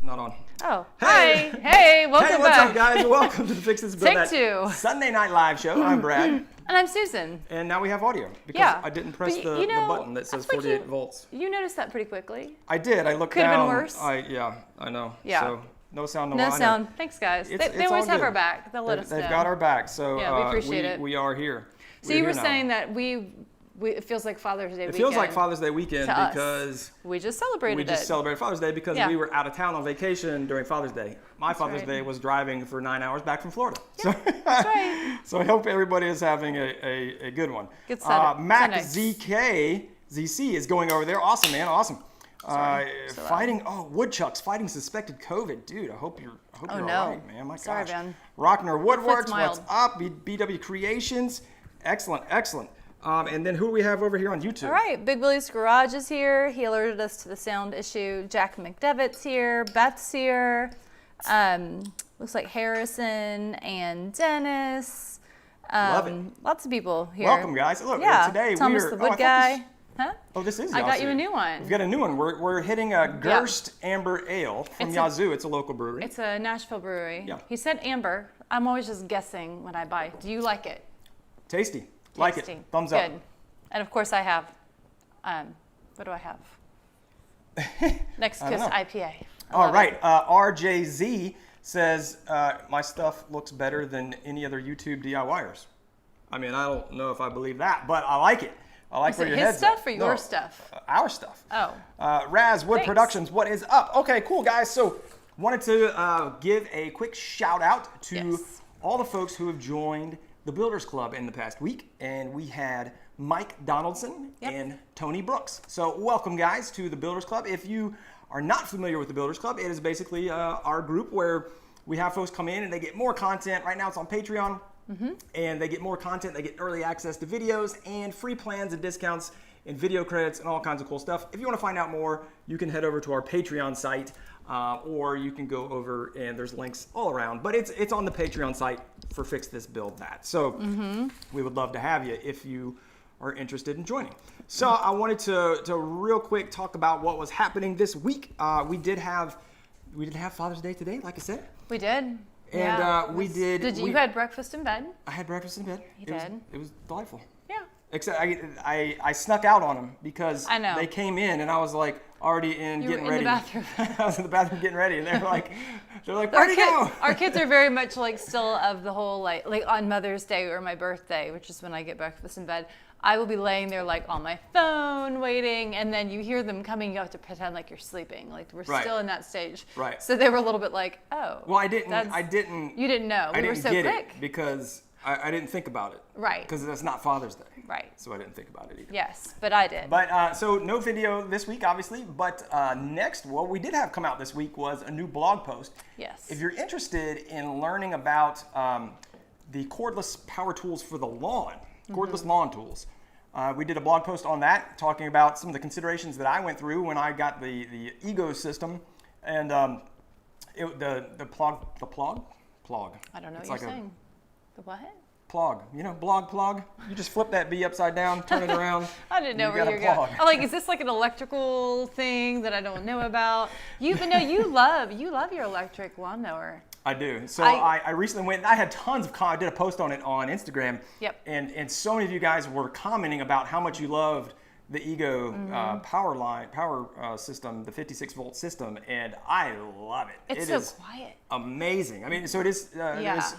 not on. Oh, Hey. hi. Hey, welcome Hey, what's back. up, guys? Welcome to the Fix This Build Take That two. Sunday Night Live show. I'm Brad. And I'm Susan. And now we have audio because Yeah. I didn't press But the button that says I feel like 48 volts. You noticed that pretty quickly. I did. I looked Could have down. been worse. I know. Yeah. So no sound, no No line. sound. Thanks, guys. It's They always all have good. our back. They'll let us know. They've got our back. So Yeah, we appreciate it. we are here. So you were saying that it feels like Father's Day weekend. It feels like Father's Day weekend to us. because we just celebrated celebrated Father's Day because we were out of town on vacation during Father's Day. My Father's Day was driving for 9 hours back from Florida. Yeah, So, that's right. So I hope everybody is having a good one. Good Sunday. Mac ZC is going over there. Awesome, man. Awesome. Fighting woodchucks fighting suspected COVID. Dude, I hope you're all right, man. My Sorry, gosh. man. Rockner Woodworks, mild. what's up? BW Creations. Excellent, excellent. And then who do we have over here on YouTube? All right, Big Billy's Garage is here. He alerted us to the sound issue. Jack McDevitt's here. Beth's here. Looks like Harrison and Dennis. Love it. Lots of people here. Welcome, guys. Look, today Thomas we're... the Wood Guy. Huh? Oh, this is I got Yazoo. you a new one. We've got a new one. We're hitting a Gerst Amber Ale from Yazoo. It's a local brewery. It's a Nashville brewery. Yeah. He said amber. I'm always just guessing when I buy. Do you like it? Tasty. Like it. Tasty. Thumbs Good. up. And of course I have, what do I have? Next Kiss IPA. All right. RJZ says, my stuff looks better than any other YouTube DIYers. I mean, I don't know if I believe that, but I like it. I like Is where it your his head's stuff at. or your stuff? Our stuff. Oh. Raz Wood Thanks. Productions, what is up? Okay, cool, guys. So wanted to give a quick shout out to all the folks who have joined the Builders Club in the past week. And we had Mike Donaldson and Tony Brooks. So welcome, guys, to the Builders Club. If you are not familiar with the Builders Club, it is basically our group where we have folks come in and they get more content. Right now it's on Patreon. And they get more content, they get early access to videos and free plans and discounts and video credits and all kinds of cool stuff. If you want to find out more, you can head over to our Patreon site or you can go over and there's links all around. But it's on the Patreon site for Fix This Build That. So we would love to have you if you are interested in joining. So I wanted to real quick talk about what was happening this week. We did have Father's Day today, like I said. We did. And we did. You had breakfast in bed? I had breakfast in bed. You did? It was delightful. Yeah. Except I snuck out on them because they came in and I was like already getting ready. In the bathroom. I was in the bathroom getting ready and they're like, where'd he go? Our kids are very much like still of the whole like on Mother's Day or my birthday, which is when I get breakfast in bed. I will be laying there like on my phone waiting, and then you hear them coming. You have to pretend like you're sleeping. Like we're still in that stage. Right. So they were a little bit like, oh. Well, I didn't. You didn't know. We were so quick. It because I didn't think about it. Right. Because that's not Father's Day. Right. So I didn't think about it either. Yes, but I did. But so no video this week, obviously. But next, what we did have come out this week was a new blog post. Yes. If you're interested in learning about the cordless power tools for the lawn, cordless lawn tools, we did a blog post on that, talking about some of the considerations that I went through when I got the Ego system, and the plug. I don't know it's what like you're saying. The what? Plug, plug. You just flip that B upside down, turn it around. I didn't know where you were going. I'm like, is this like an electrical thing that I don't know about? You love your electric lawnmower. I do. So I recently went. I had tons of I did a post on it on Instagram. Yep. And so many of you guys were commenting about how much you loved the Ego power system, the 56 volt system, and I love it. It is quiet. Amazing. I mean, so it is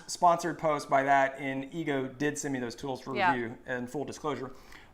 sponsored post by that, and Ego did send me those tools for review and full disclosure.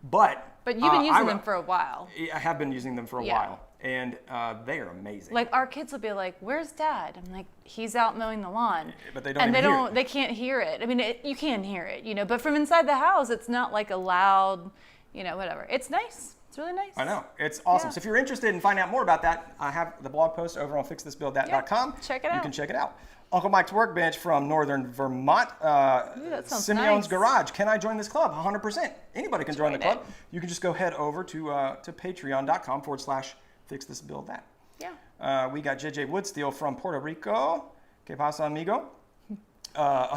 But you've been using them for a while. I have been using them for a while, and they are amazing. Like our kids will be like, "Where's Dad?" I'm like, "He's out mowing the lawn." But they don't. They can't hear it. I mean, you can hear it, but from inside the house, it's not like a loud, whatever. It's nice. It's really nice. I know. It's awesome. So if you're interested in finding out more about that, I have the blog post over on fixthisbuildthat.com. Check it out. You can check it out. Uncle Mike's Workbench from Northern Vermont. That sounds Simeon's nice. Garage. Can I join this club? 100%. Anybody can join the club. You can just go head over to patreon.com/fixthisbuildthat. Yeah. We got JJ Woodsteel from Puerto Rico. Que pasa, amigo?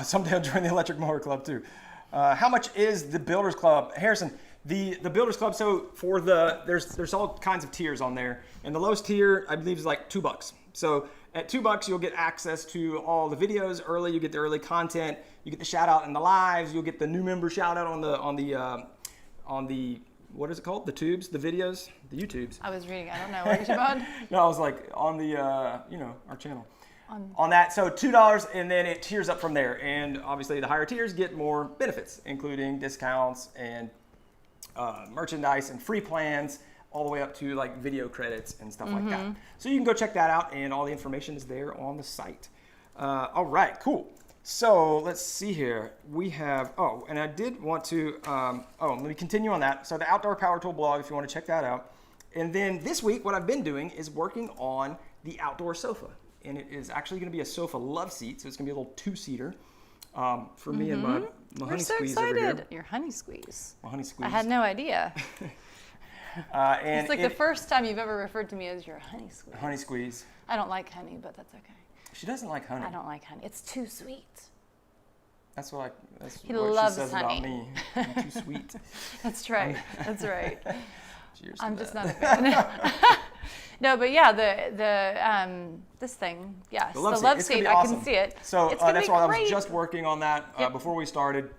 Someday I'll join the Electric Mower Club too. How much is the Builders Club? Harrison, the Builders Club, so for there's all kinds of tiers on there. And the lowest tier, I believe, is like $2. So at $2, you'll get access to all the videos early. You get the early content. You get the shout out in the lives. You'll get the new member shout out on the what is it called? The tubes, the videos, the YouTubes. I was reading. I don't know what you're talking about. No, I was like on the our channel. On that, so $2, and then it tiers up from there. And obviously, the higher tiers get more benefits, including discounts and merchandise and free plans, all the way up to like video credits and stuff like that. So you can go check that out, and all the information is there on the site. All right, cool. So let's see here. We have, and I did want to, let me continue on that. So the Outdoor Power Tool blog, if you want to check that out. And then this week, what I've been doing is working on the outdoor sofa. And it is actually going to be a sofa love seat. So it's going to be a little 2-seater for me and my honey squeeze over here. Your honey squeeze. My honey squeeze. I had no idea. And it's like the first time you've ever referred to me as your honey squeeze. Honey squeeze. I don't like honey, but that's okay. She doesn't like honey. I don't like honey. It's too sweet. That's what He she loves says honey. about me. I'm too sweet. That's right. That's right. Cheers I'm to just that. not a fan. No, but yeah, this thing, yes, the love seat. I can see it. So it's gonna that's be why I great. was just working on that before we started,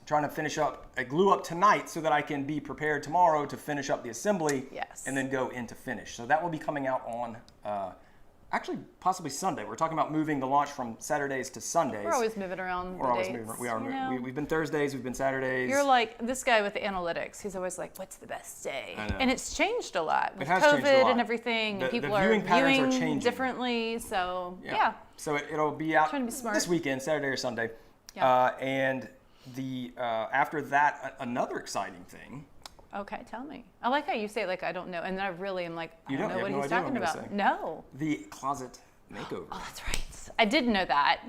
trying to finish up. I glue up tonight so that I can be prepared tomorrow to finish up the assembly. Yes. And then go into finish. So that will be coming out on actually possibly Sunday. We're talking about moving the launch from Saturdays to Sundays. We're always moving around. We're always moving. We are. You know? We've been Thursdays. We've been Saturdays. You're like this guy with the analytics. He's always like, "What's the best day?" I know. And it's changed a lot with has changed a COVID lot. and everything. The People viewing are patterns are viewing changing. differently. So yeah. So it'll be out Trying to be smart. this weekend, Saturday or Sunday. Yeah. And the after that, another exciting thing. Okay, tell me. I like how you say it like I don't know, and then I really am like, I You don't don't- know you what have he's no idea talking what I'm about. gonna No. The closet makeover. Oh, that's right. I did know that,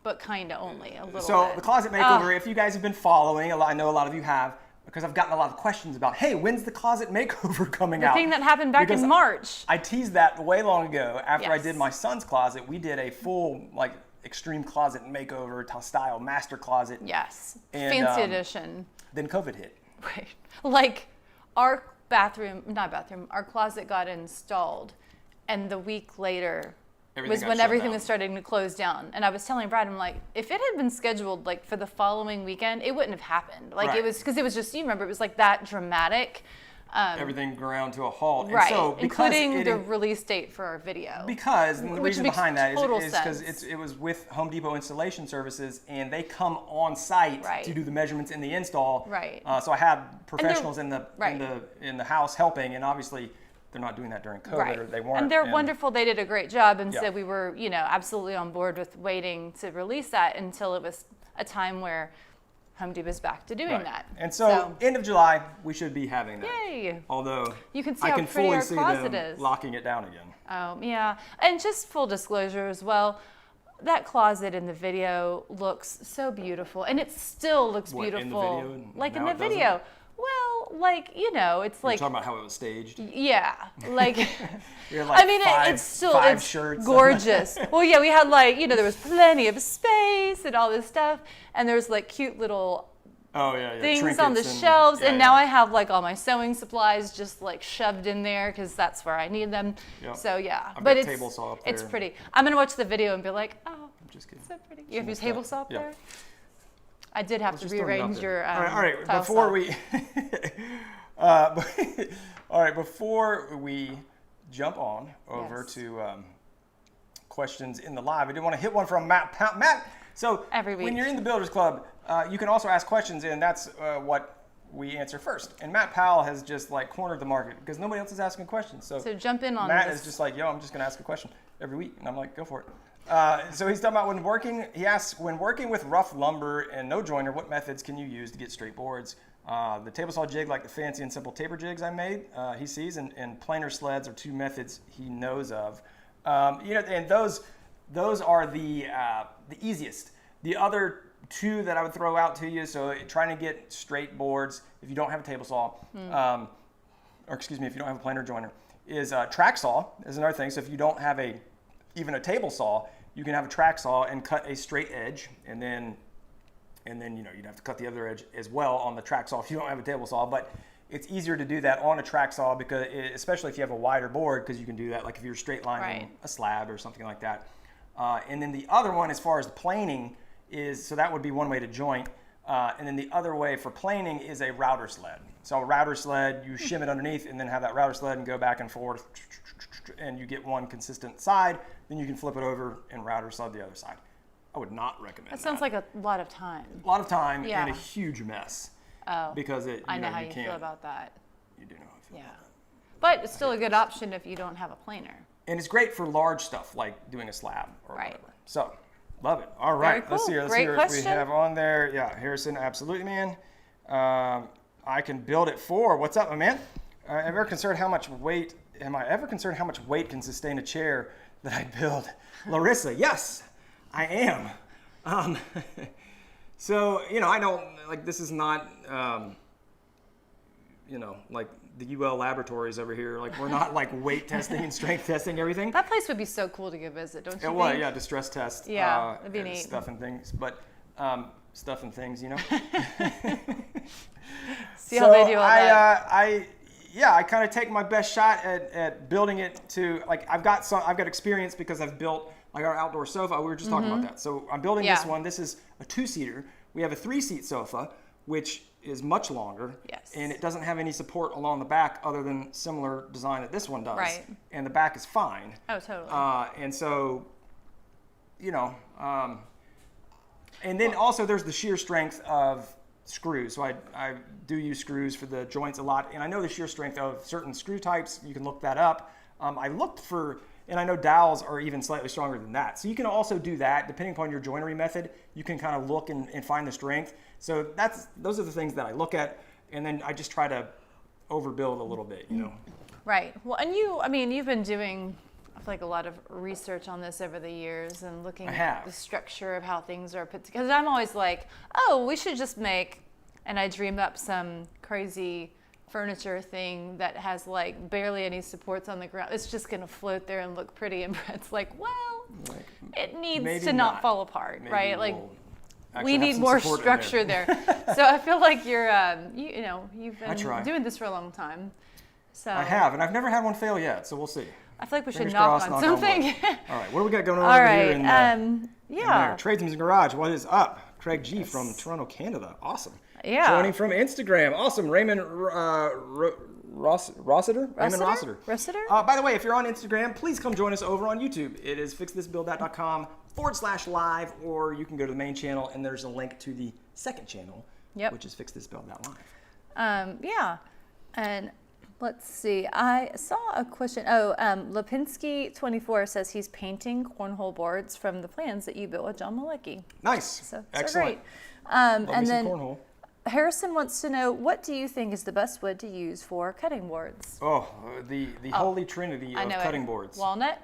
but kind of only a little So bit. the closet makeover, if you guys have been following, I know a lot of you have, because I've gotten a lot of questions about, hey, when's the closet makeover coming The out? thing that happened back Because in March. I teased that way long ago. After I Yes. did my son's closet, we did a full extreme closet makeover style master closet. Yes. And, Fancy edition. Then COVID hit. Right. Like our our closet got installed, and the week later Everything was got when shut everything down. was starting to close down. And I was telling Brad, I'm like, if it had been scheduled like for the following weekend, it wouldn't have happened. Like Right. it was because it was just, you remember, it was like that dramatic. Everything ground to a halt. Right. And so because including it- the release date for our video. Because and the Which reason makes behind that total is because sense. it was with Home Depot Installation Services, and they come on site Right. to do the measurements in the install. Right. So I had professionals in the right. in the house helping, and obviously they're not doing that during COVID, Right. or they weren't. And they're wonderful. They did a great job. And Yeah. so we were, absolutely on board with waiting to release that until it was a time where Home Depot is back to doing Right. that. And so end of July, we should be having that. Yay. Although You can see I how can pretty fully our see closet them is. locking it down again. Yeah. And just full disclosure as well, that closet in the video looks so beautiful. And it still looks What, in the beautiful. video and Like in now the it doesn't? video. Well, it's We're like, talking about how it was staged. yeah, like, We had, like, I mean, it's still, five it's shirts. gorgeous. Well, yeah, we had there was plenty of space and all this stuff. And there's cute little Oh yeah, yeah. things on the trinkets shelves, yeah, and yeah. now I have all my sewing supplies just shoved in there because that's where I need them. Yep. So yeah, I've but got it's table saw up it's there. pretty. I'm gonna watch the video and be like, oh, I'm just kidding. so pretty. You have your messed table up. saw up Yeah. there. I did have Let's to just throw it up rearrange there. your. All right. tile Before saw. we, before we jump on over Yes. to questions in the live, I did want to hit one from Matt. Matt. So Every when week. you're in the Builders Club, you can also ask questions, and that's what we answer first. And Matt Powell has just cornered the market because nobody else is asking questions. So jump in on Matt this. is just yo, I'm just going to ask a question every week, and I'm like, go for it. So he's talking about when working. He asks, when working with rough lumber and no joiner, what methods can you use to get straight boards? The table saw jig, like the fancy and simple taper jigs I made, he sees, and planer sleds are two methods he knows of. And those are the easiest. The other two that I would throw out to you, so trying to get straight boards if you don't have a table saw, if you don't have a planer joiner, is track saw is another thing. So if you don't have even a table saw, you can have a track saw and cut a straight edge, and then you'd have to cut the other edge as well on the track saw if you don't have a table saw. But it's easier to do that on a track saw because especially if you have a wider board, because you can do that like if you're straight lining a slab or something like that. And then the other one, as far as the planing is, so that would be one way to joint. And then the other way for planing is a router sled. So a router sled, you shim it underneath and then have that router sled and go back and forth and you get one consistent side. Then you can flip it over and router sled the other side. I would not recommend that. That sounds like a lot of time. A lot of time and a huge mess. Oh, because I know how you feel about that. You do know how I feel about that. But it's still a good option if you don't have a planer. And it's great for large stuff like doing a slab or whatever. So, love it. All right, cool. Let's see here. What we have on there. Yeah, Harrison, absolutely, man. I can build it for. What's up, my man? Am I ever concerned how much weight can sustain a chair that I build? Larissa, yes, I am. So, I don't, like, this is not, like the UL laboratories over here. Like, we're not, like, weight testing and strength testing everything. That place would be so cool to go visit, don't you think? Well, yeah, distress test. Yeah, that'd be neat. Stuff and things. But, stuff and things, See how they do all that. I kind of take my best shot at building it to, like, I've got experience because I've built, like, our outdoor sofa. We were just talking about that. So I'm building this one. This is a 2-seater. We have a 3-seat sofa, which is much longer. Yes. And it doesn't have any support along the back other than similar design that this one does. Right. And the back is fine. Oh, totally. And so, and then also there's the sheer strength of screws. So I do use screws for the joints a lot. And I know the sheer strength of certain screw types. You can look that up. I looked for, and I know dowels are even slightly stronger than that. So you can also do that. Depending upon your joinery method, you can kind of look and find the strength. So those are the things that I look at. And then I just try to overbuild a little bit, Right. Well, and you've been doing, I feel like, a lot of research on this over the years and looking at the structure of how things are put together. Because I'm always like, oh, we should just make, and I dream up some crazy furniture thing that has like barely any supports on the ground. It's just going to float there and look pretty. And Brett's like, well, it needs to not fall apart, right? Like, we need more structure there. So I feel like you're, you've been doing this for a long time. So I have, and I've never had one fail yet. So we'll see. I feel like we should knock on something. All right, what do we got going on over here? Yeah. Tradesman's Garage, what is up? Craig G from Toronto, Canada. Awesome. Yeah. Joining from Instagram. Awesome. Raymond Rossiter? Raymond Rossiter. By the way, if you're on Instagram, please come join us over on YouTube. It is fixthisbuild.com/live, or you can go to the main channel and there's a link to the second channel, which is fixthisbuild.live. Yeah. And let's see. I saw a question. Lipinski24 says he's painting cornhole boards from the plans that you built with John Malecki. Nice. So excellent. Great. And then cornhole. Harrison wants to know, what do you think is the best wood to use for cutting boards? Oh, the holy trinity of cutting boards. Walnut,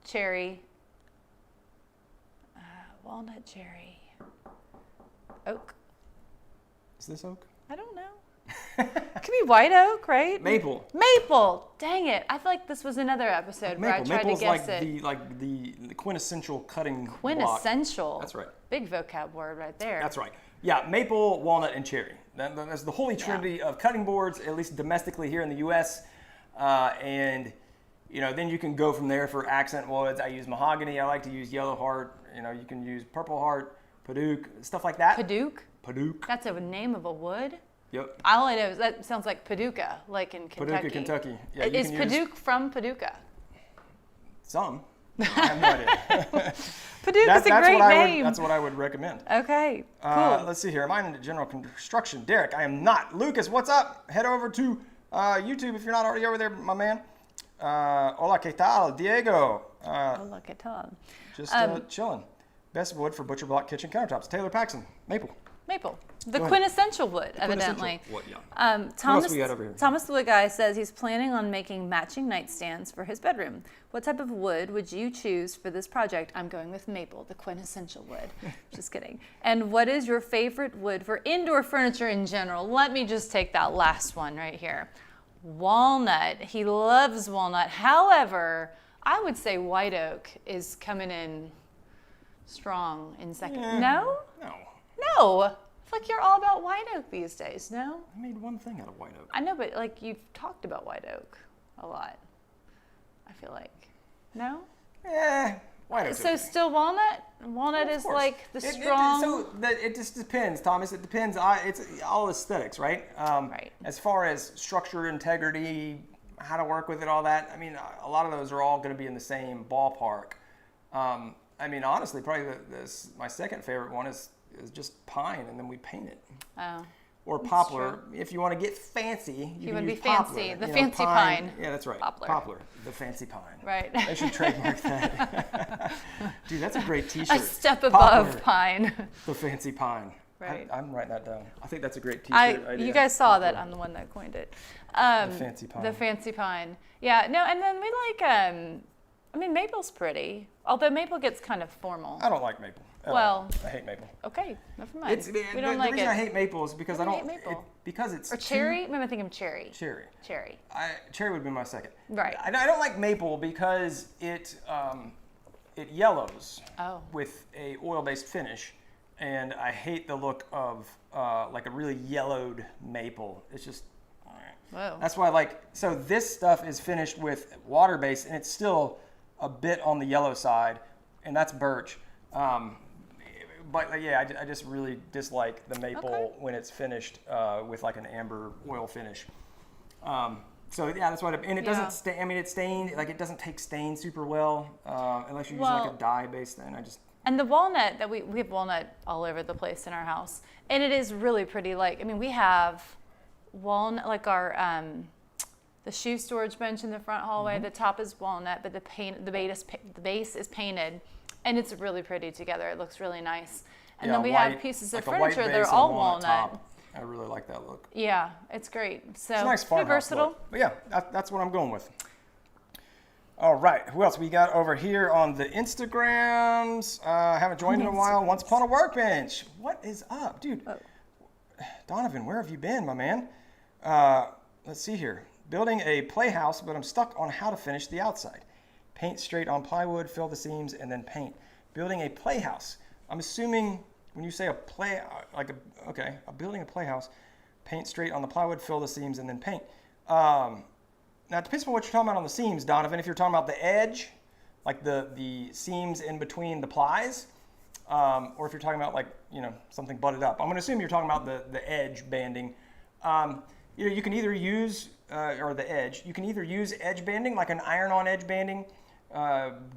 cherry, oak. Is this oak? I don't know. It could be white oak, right? Maple. Dang it! I feel like this was another episode where I tried to guess it. Like the quintessential cutting Quintessential. block. That's right. Big vocab word right there. That's right. Yeah, maple, walnut, and cherry. That's the holy trinity of cutting boards, at least domestically here in the U.S. And then you can go from there for accent woods. I use mahogany. I like to use yellow heart. You can use purple heart, Padauk, stuff like that. Padauk? Padauk. That's a name of a wood? Yep. All I know is that sounds like Paducah, like in Kentucky. Paducah, Kentucky. Yeah, is Padauk from Paducah? Some. I have no idea. Padauk is a great name. That's what I would recommend. Okay, cool. Let's see here. Am I into general construction? Derek, I am not. Lucas, what's up? Head over to YouTube if you're not already over there, my man. Hola, ¿qué tal? Diego. Hola, ¿qué tal? Just chilling. Best wood for butcher block kitchen countertops. Taylor Paxson, maple. The quintessential wood, evidently. Wood, yeah. Thomas the Wood Guy says he's planning on making matching nightstands for his bedroom. What type of wood would you choose for this project? I'm going with maple, the quintessential wood. Just kidding. And what is your favorite wood for indoor furniture in general? Let me just take that last one right here. Walnut. He loves walnut. However, I would say white oak is coming in strong in second. No. No. I feel like you're all about white oak these days, no? I made one thing out of white oak. I know, but like you've talked about white oak a lot. I feel like. No? White oak. So still walnut? Walnut is like the strong. It just depends, Thomas. It depends. It's all aesthetics, right? Right. As far as structure, integrity, how to work with it, all that. I mean, a lot of those are all going to be in the same ballpark. I mean, honestly, probably my second favorite one is just pine, and then we paint it. Oh. Or poplar. If you want to get fancy, you can be use poplar. fancy. The fancy pine. Yeah, that's right. Poplar. The fancy pine. Right. They should trademark that. Dude, that's a great T-shirt. A step above Poplar, pine. The fancy pine. Right. I'm writing that down. I think that's a great T-shirt idea. You guys saw that. I'm the one that coined it. The fancy pine. The fancy pine. Yeah. No. And then we like. I mean, maple's pretty. Although maple gets kind of formal. I don't like maple. I hate maple. Okay, never mind. The it. reason I hate maple is because I don't. Hate maple? Because it's or cherry. Maybe I think of cherry. Cherry. Cherry would be my second. Right. I don't like maple because it yellows with a oil-based finish, and I hate the look of like a really yellowed maple. It's just. Whoa. That's why so this stuff is finished with water-based, and it's still a bit on the yellow side, and that's birch. But I just really dislike the maple when it's finished with like an amber oil finish. That's why. And it doesn't stain. I mean, it's stained. Like it doesn't take stain super well unless you use like a dye-based stain. And the walnut that we have walnut all over the place in our house, and it is really pretty. Like we have walnut, like our the shoe storage bench in the front hallway. Mm-hmm. The top is walnut, but the base is painted, and it's really pretty together. It looks really nice. And then we have pieces of furniture that are all walnut. Top. I really like that look. Yeah, it's great. So it's a nice farmhouse versatile. Look. But yeah, that's what I'm going with. All right, who else we got over here on the Instagrams? Haven't joined in a while. Once Upon a Workbench. What is up, dude? Oh. Donovan, where have you been, my man? Let's see here. Building a playhouse, but I'm stuck on how to finish the outside. Paint straight on plywood, fill the seams, and then paint. Building a playhouse. I'm assuming when you say building a playhouse, paint straight on the plywood, fill the seams, and then paint. Now it depends on what you're talking about on the seams, Donovan. If you're talking about the edge, like the seams in between the plies, or if you're talking about something butted up. I'm going to assume you're talking about the edge banding. You can either use or the edge. You can either use edge banding, like an iron-on edge banding,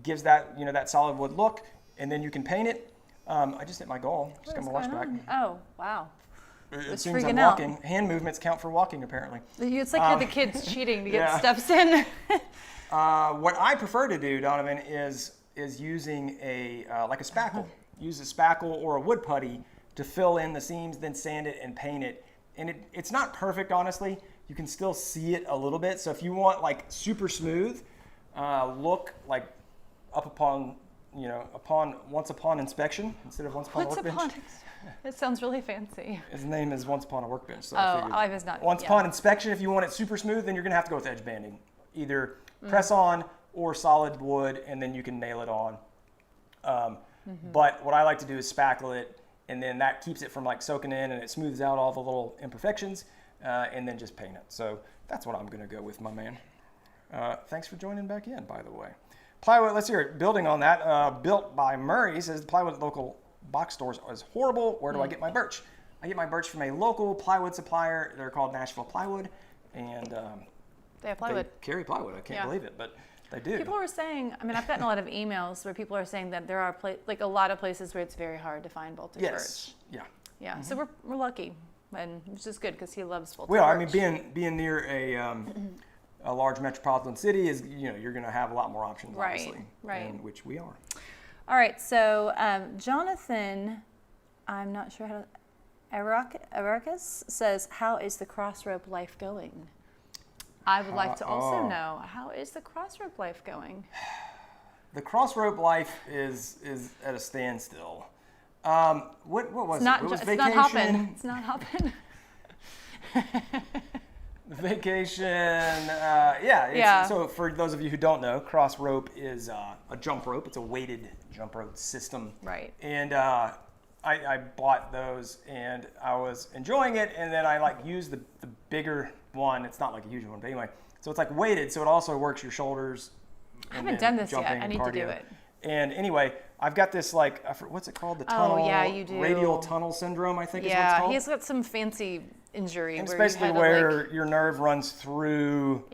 gives that that solid wood look, and then you can paint it. I just hit my goal. Just got my watch back. Oh wow! It seems I'm walking. Hand movements count for walking, apparently. It's like you're the kids cheating to get steps in. What I prefer to do, Donovan, is using a spackle. Use a spackle or a wood putty to fill in the seams, then sand it and paint it. And it's not perfect, honestly. You can still see it a little bit. So if you want super smooth look, once upon inspection instead of once upon a workbench. It sounds really fancy. His name is Once Upon a Workbench. So I was not. Once upon inspection, if you want it super smooth, then you're gonna have to go with edge banding, either press on or solid wood, and then you can nail it on. But what I like to do is spackle it, and then that keeps it from soaking in, and it smooths out all the little imperfections, and then just paint it. So that's what I'm gonna go with, my man. Thanks for joining back in, by the way. Plywood, let's hear it. Building on that, built by Murray, says the plywood at local box stores is horrible. Where do I get my birch? I get my birch from a local plywood supplier. They're called Nashville Plywood, and they have plywood. They carry plywood. I can't believe it, but they do. People are saying, I've gotten a lot of emails where people are saying that there are a lot of places where it's very hard to find bolted birch. Yeah. Yeah. Mm-hmm. So we're lucky, and which is good because he loves bolted birch. Well, I mean, being near a large metropolitan city is, you're going to have a lot more options, obviously, and which we are. All right, so Jonathan, I'm not sure how to, Aracus says, how is the crossrope life going? I would like to also know, how is the crossrope life going? The crossrope life is at a standstill. What was it? It was vacation. It's not hopping. Vacation, So for those of you who don't know, cross rope is a jump rope. It's a weighted jump rope system. Right. And I bought those and I was enjoying it, and then I like used the bigger one. It's not like a huge one, but anyway. So it's like weighted, so it also works your shoulders. I haven't done this yet. I need to do it. And anyway, I've got this like, what's it called? The tunnel, you do. radial tunnel syndrome, I think is what it's Yeah, called. he's got some fancy injury. And it's where basically where your nerve runs through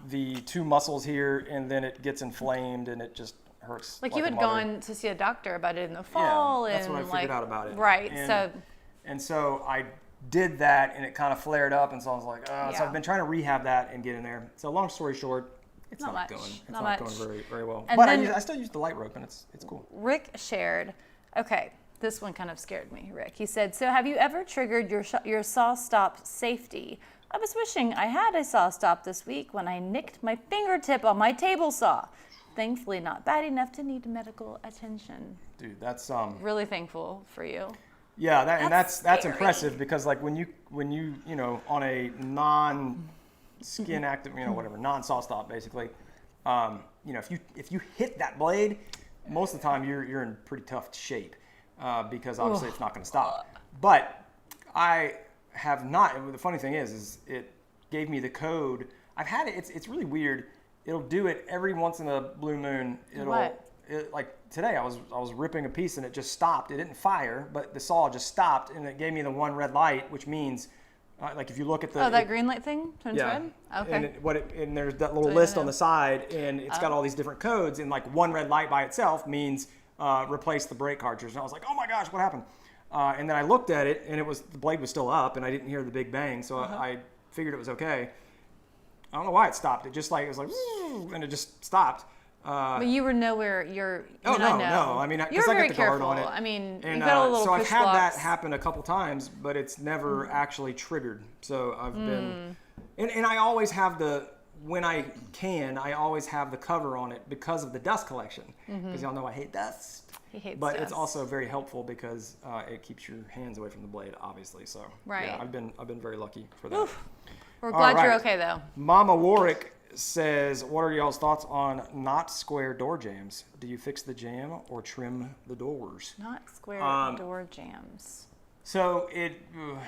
the two muscles here, and then it gets inflamed, and it just hurts. Like you had gone to see a doctor about it in the fall. Yeah, that's and when I figured out about it. Right, And so I did that, and it kind of flared up, and so I was like, so I've been trying to rehab that and get in there. So long story short, it's not going very, very well. And but I still use the light rope, and it's cool. Rick shared, okay, this one kind of scared me, Rick. He said, so have you ever triggered your saw stop safety? I was wishing I had a saw stop this week when I nicked my fingertip on my table saw. Thankfully not bad enough to need medical attention. Dude, that's really thankful for you. Yeah, that's impressive, because like when you on a non-skin active, whatever, non-saw stop basically, if you hit that blade, most of the time you're in pretty tough shape, because obviously it's not going to stop. But I have not. The funny thing is it gave me the code. I've had it. It's really weird. It'll do it every once in a blue moon. Like today, I was ripping a piece and it just stopped. It didn't fire, but the saw just stopped, and it gave me the one red light, which means, like if you look at the that green light thing turns red. Okay. And there's that little list on the side, and it's got all these different codes, and like one red light by itself means replace the brake cartridge. And I was like, oh my gosh, what happened? And then I looked at it, and the blade was still up, and I didn't hear the big bang, so I figured it was okay. I don't know why it stopped. It was like, and it just stopped. But you were nowhere. No. I mean, you were I very got the guard careful. on it. I mean, and, you got a little so push I've had blocks. that happen a couple times, but it's never actually triggered. So I've been, and I always have when I can, I always have the cover on it because of the dust collection. Because y'all know I hate dust. He hates but dust. It's also very helpful because it keeps your hands away from the blade, obviously. So yeah, I've been very lucky for that. Oof. We're glad you're okay though. Mama Warwick says, what are y'all's thoughts on not square door jams? Do you fix the jam or trim the doors? Not square door jams. So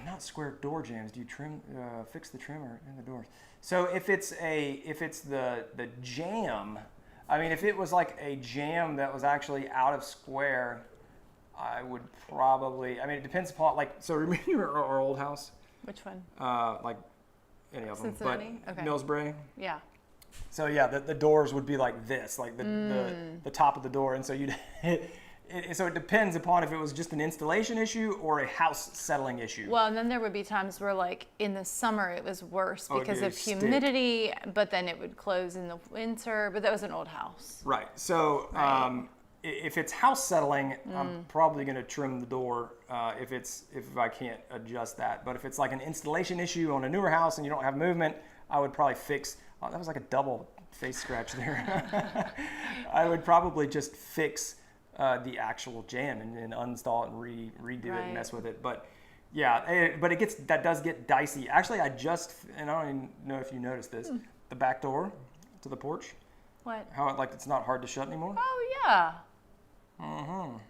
not square door jams. Do you fix the trim or in the doors? So if it's the jam, I mean, if it was like a jam that was actually out of square, I would probably, I mean, it depends upon, like, so remember our old house? Which one? Like any of them. Cincinnati? But okay. Millsbury? Yeah. So yeah, the doors would be like this, like the top of the door, and so so it depends upon if it was just an installation issue or a house settling issue. Well, and then there would be times where, like in the summer, it was worse because of humidity, but then it would close in the winter. But that was an old house. Right. So if it's house settling, I'm probably going to trim the door if I can't adjust that. But if it's like an installation issue on a newer house and you don't have movement, I would probably fix. Oh, that was like a double face scratch there. I would probably just fix the actual jam and uninstall it and redo it and mess with it. But yeah, but that does get dicey. Actually, and I don't even know if you noticed this, the back door to the porch. What? How it's not hard to shut anymore. Oh yeah.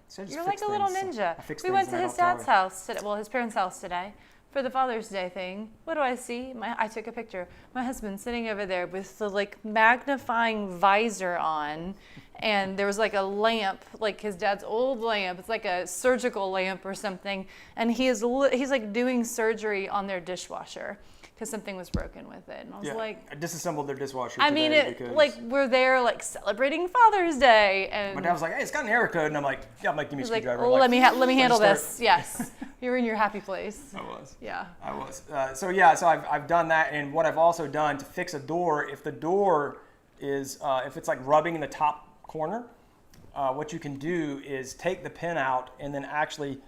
So you're like a little ninja. We went to his dad's house today. Well, his parents' house today. For the Father's Day thing, what do I see? I took a picture. My husband sitting over there with the like magnifying visor on, and there was like a lamp, like his dad's old lamp. It's like a surgical lamp or something, and he's like doing surgery on their dishwasher because something was broken with it. And I was like, I disassembled their dishwasher. I mean, like we're there like celebrating Father's Day, and my dad was like, "Hey, it's got an error code," and I'm like, "Yeah, I'm like, give me a screwdriver." Oh, let me handle this. Yes, you're in your happy place. I was. Yeah. I was. So I've done that, and what I've also done to fix a door, if the door is if it's like rubbing in the top corner, what you can do is take the pin out and then actually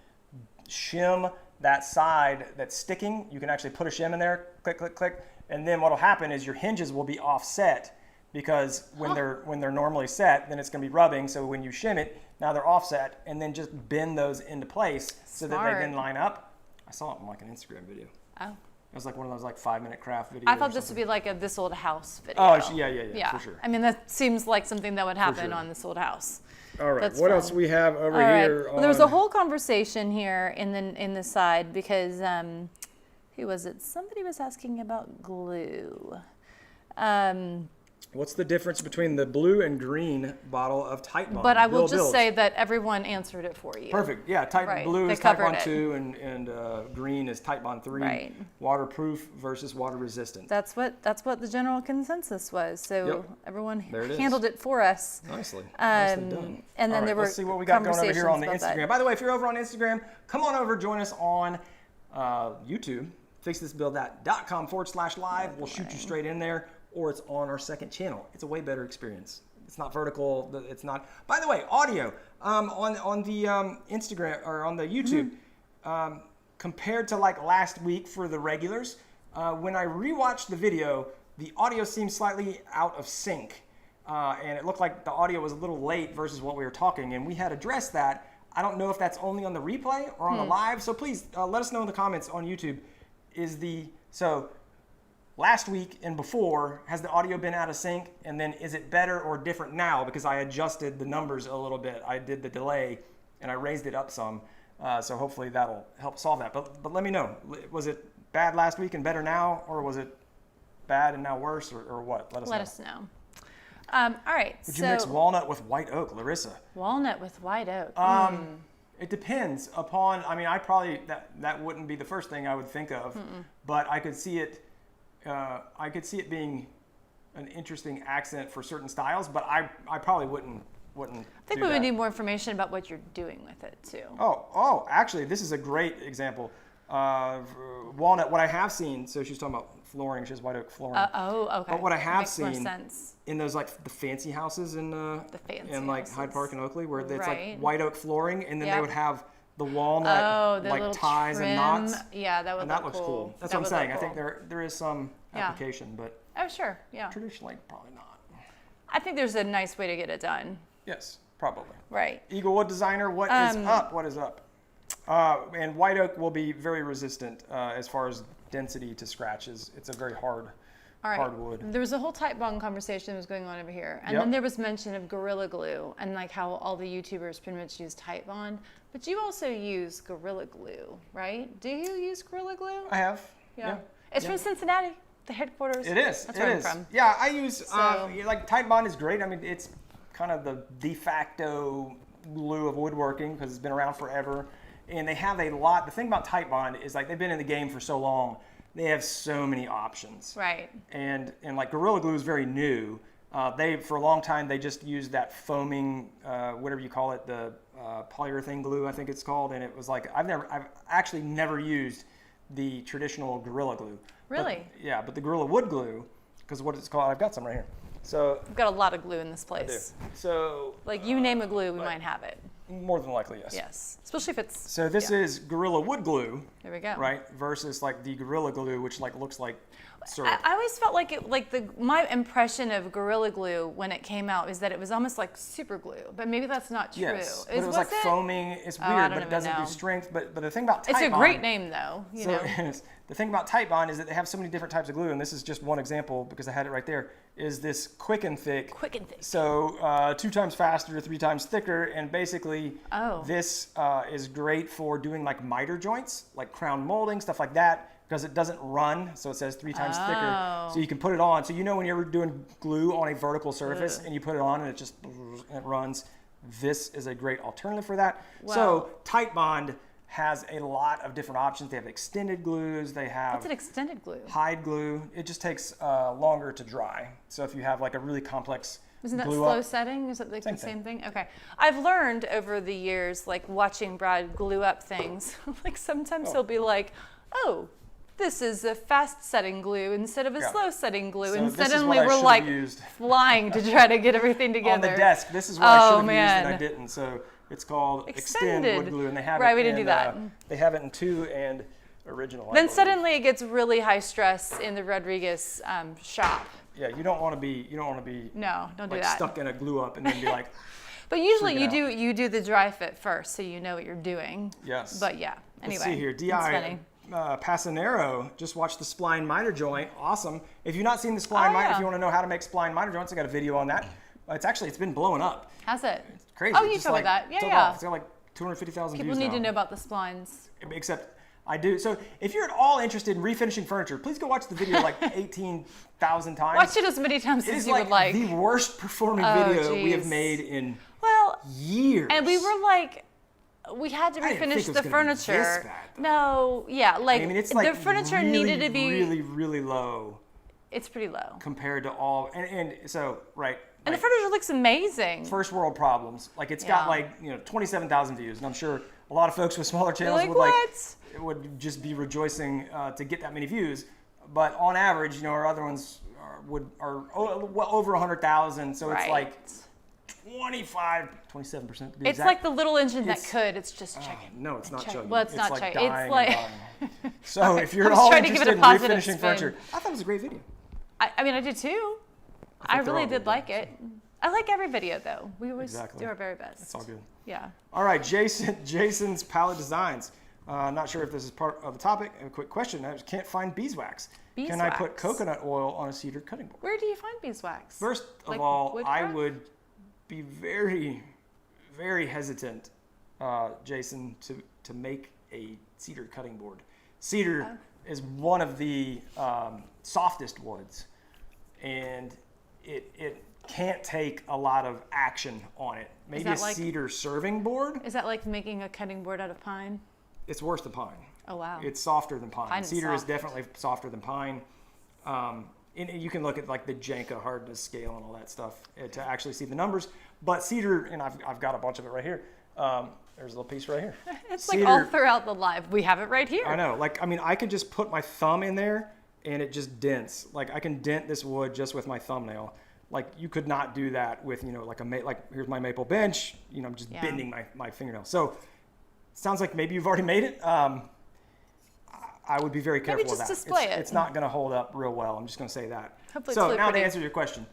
shim that side that's sticking. You can actually put a shim in there, click, click, click, and then what'll happen is your hinges will be offset because when they're normally set, then it's going to be rubbing. So when you shim it, now they're offset, and then just bend those into place so that they then line up. I saw it in like an Instagram video. Oh. It was like one of those like 5-minute craft videos. I thought this would be like a This Old House video. Oh, yeah, for sure. I mean, that seems like something that would happen on This Old House. All right. That's what fun. else we have over All right. here? Well, there was a whole conversation here in the side because who was it? Somebody was asking about glue. What's the difference between the blue and green bottle of Titebond? But I will just say that everyone answered it for you. Perfect. Yeah, blue They is covered Titebond it. 2 and green is Titebond 3. Right. Waterproof versus water resistant. That's what the general consensus was. So everyone There it is. handled it for us. Nicely done. And then All right, there were let's see what we got going over here on the conversations about Instagram. that. By the way, if you're over on Instagram, come on over, join us on YouTube, fixthisbuild.com/live. We'll shoot you straight in there, or it's on our second channel. It's a way better experience. It's not vertical. It's not. By the way, audio on the Instagram or on the YouTube, compared to like last week for the regulars, when I rewatched the video, the audio seemed slightly out of sync, and it looked like the audio was a little late versus what we were talking, and we had addressed that. I don't know if that's only on the replay or on the live, so please let us know in the comments on YouTube. Last week and before, has the audio been out of sync? And then is it better or different now? Because I adjusted the numbers a little bit. I did the delay and I raised it up some. So hopefully that'll help solve that. But let me know. Was it bad last week and better now? Or was it bad and now worse? Or what? Let us know. All right. Would you mix walnut with white oak, Larissa? Walnut with white oak. It depends upon, I probably, that wouldn't be the first thing I would think of. But I could see it. I could see it being an interesting accent for certain styles, but I probably wouldn't. I think we would need more information about what you're doing with it too. Oh, actually, this is a great example. Walnut. What I have seen. So she's talking about flooring. She has white oak flooring. Okay. But what I have Makes more seen sense. in those like the fancy houses in like Hyde Park and Oakley, where it's like white oak flooring, and then they would have the walnut like ties trim. and knots. Yeah, that would and look that looks cool. cool. That's what I'm saying. I think there is some application, but sure, yeah. Traditionally, probably not. I think there's a nice way to get it done. Yes, probably. Right. Eaglewood designer, what is up? What is up? And white oak will be very resistant as far as density to scratches. It's a very hard wood. There was a whole Titebond conversation that was going on over here. And then there was mention of Gorilla Glue and like how all the YouTubers pretty much use Titebond. But you also use Gorilla Glue, right? Do you use Gorilla Glue? I have. Yeah. It's from Cincinnati, the headquarters. It is. That's where I'm from. Yeah, I use, like Titebond is great. It's kind of the de facto glue of woodworking because it's been around forever. And they have a lot. The thing about Titebond is like they've been in the game for so long. They have so many options. Right. And like Gorilla Glue is very new. For a long time they just used that foaming, whatever you call it, the polyurethane glue I think it's called. And it was like I've actually never used the traditional Gorilla Glue. Really? But the Gorilla Wood Glue, because what it's called, I've got some right here. So we've got a lot of glue in this place. I do. So like you name a glue, we might have it. More than likely, yes. Yes, especially if it's. So this is Gorilla Wood Glue. There we go. Right, versus like the Gorilla Glue, which like looks like syrup. I always felt like my impression of Gorilla Glue when it came out is that it was almost like super glue, but maybe that's not true. Yes, but it was like foaming. It's weird, but it doesn't do strength. But the thing about Titebond, it's a great name though. You know. The thing about Titebond is that they have so many different types of glue, and this is just one example because I had it right there. Is this quick and thick? Quick and thick. So 2 times faster, 3 times thicker, and basically this is great for doing like miter joints, like crown molding, stuff like that, because it doesn't run. So it says 3 times thicker, so you can put it on. So you know when you're doing glue on a vertical surface and you put it on and it runs. This is a great alternative for that. Wow. So Titebond has a lot of different options. They have extended glues. They have what's an extended glue? Hide glue. It just takes longer to dry. So if you have like a really complex Isn't that glue slow up, setting? Is it like the same thing? Okay. I've learned over the years, like watching Brad glue up things, like sometimes he'll be like, oh, this is a fast setting glue instead of a slow setting glue. So and this is suddenly what I we're should like have used. flying to try to get everything together. On the desk, this is what I should have used and I didn't. So it's called Extend Wood Glue, and they have it. We didn't do that. They have it in 2 and original. Then suddenly it gets really high stress in the Rodriguez shop. Yeah, you don't want to be. No, don't do like that. Stuck in a glue up and then be like. But usually you do the dry fit first, so you know what you're doing. Yes. But yeah. Anyway. Let's see here. It's funny. Passanero just watched the spline miter joint. Awesome. If you've not seen the spline miter, if you want to know how to make spline miter joints, I got a video on that. It's been blowing up. Has it? It's crazy. Oh, you told me that. Yeah, yeah. It's got like 250,000 views People need now. to know about the splines. Except I do. So if you're at all interested in refinishing furniture, please go watch the video like 18,000 times. Watch it as many times as you would like. It is the worst performing video we have made in years. And we were like, we had to refinish the furniture. This bad, no, yeah, like, I mean, it's like the furniture needed to be really low. It's pretty low compared to all, and so right. And the furniture looks amazing. First world problems. Like it's got like 27,000 views, and I'm sure a lot of folks with smaller channels would just be rejoicing to get that many views. But on average, our other ones are well over 100,000. So it's like 27% to be It's like the little engine that could. It's just chugging. No, it's not chugging. Well, it's not like chugging. Dying it's like. So if you're at all interested in refinishing furniture, I thought it was a great video. I mean, I did too. I really did like it. I like every video though. We always do our very best. It's all good. Yeah. All right, Jason's Palette Designs. Not sure if this is part of the topic. A quick question. I can't find beeswax. Can I put coconut oil on a cedar cutting board? Where do you find beeswax? First of all, I would be very, very hesitant, Jason, to make a cedar cutting board. Cedar is one of the softest woods, and it can't take a lot of action on it. Maybe a cedar serving board. Is that like making a cutting board out of pine? It's worse than pine. Oh, wow. It's softer than pine. Cedar is definitely softer than pine. And you can look at like the Janka hardness scale and all that stuff to actually see the numbers. But cedar, and I've got a bunch of it right here. There's a little piece right here. It's cedar, like all throughout the live. We have it right here. I know. Like, I mean, I could just put my thumb in there and it just dents. Like I can dent this wood just with my thumbnail. Like you could not do that with, like here's my maple bench, I'm just bending my fingernail. So it sounds like maybe you've already made it. I would be very careful with that. Display it. It's not going to hold up real well. I'm just going to say that. Hopefully so it's now pretty. to answer your question.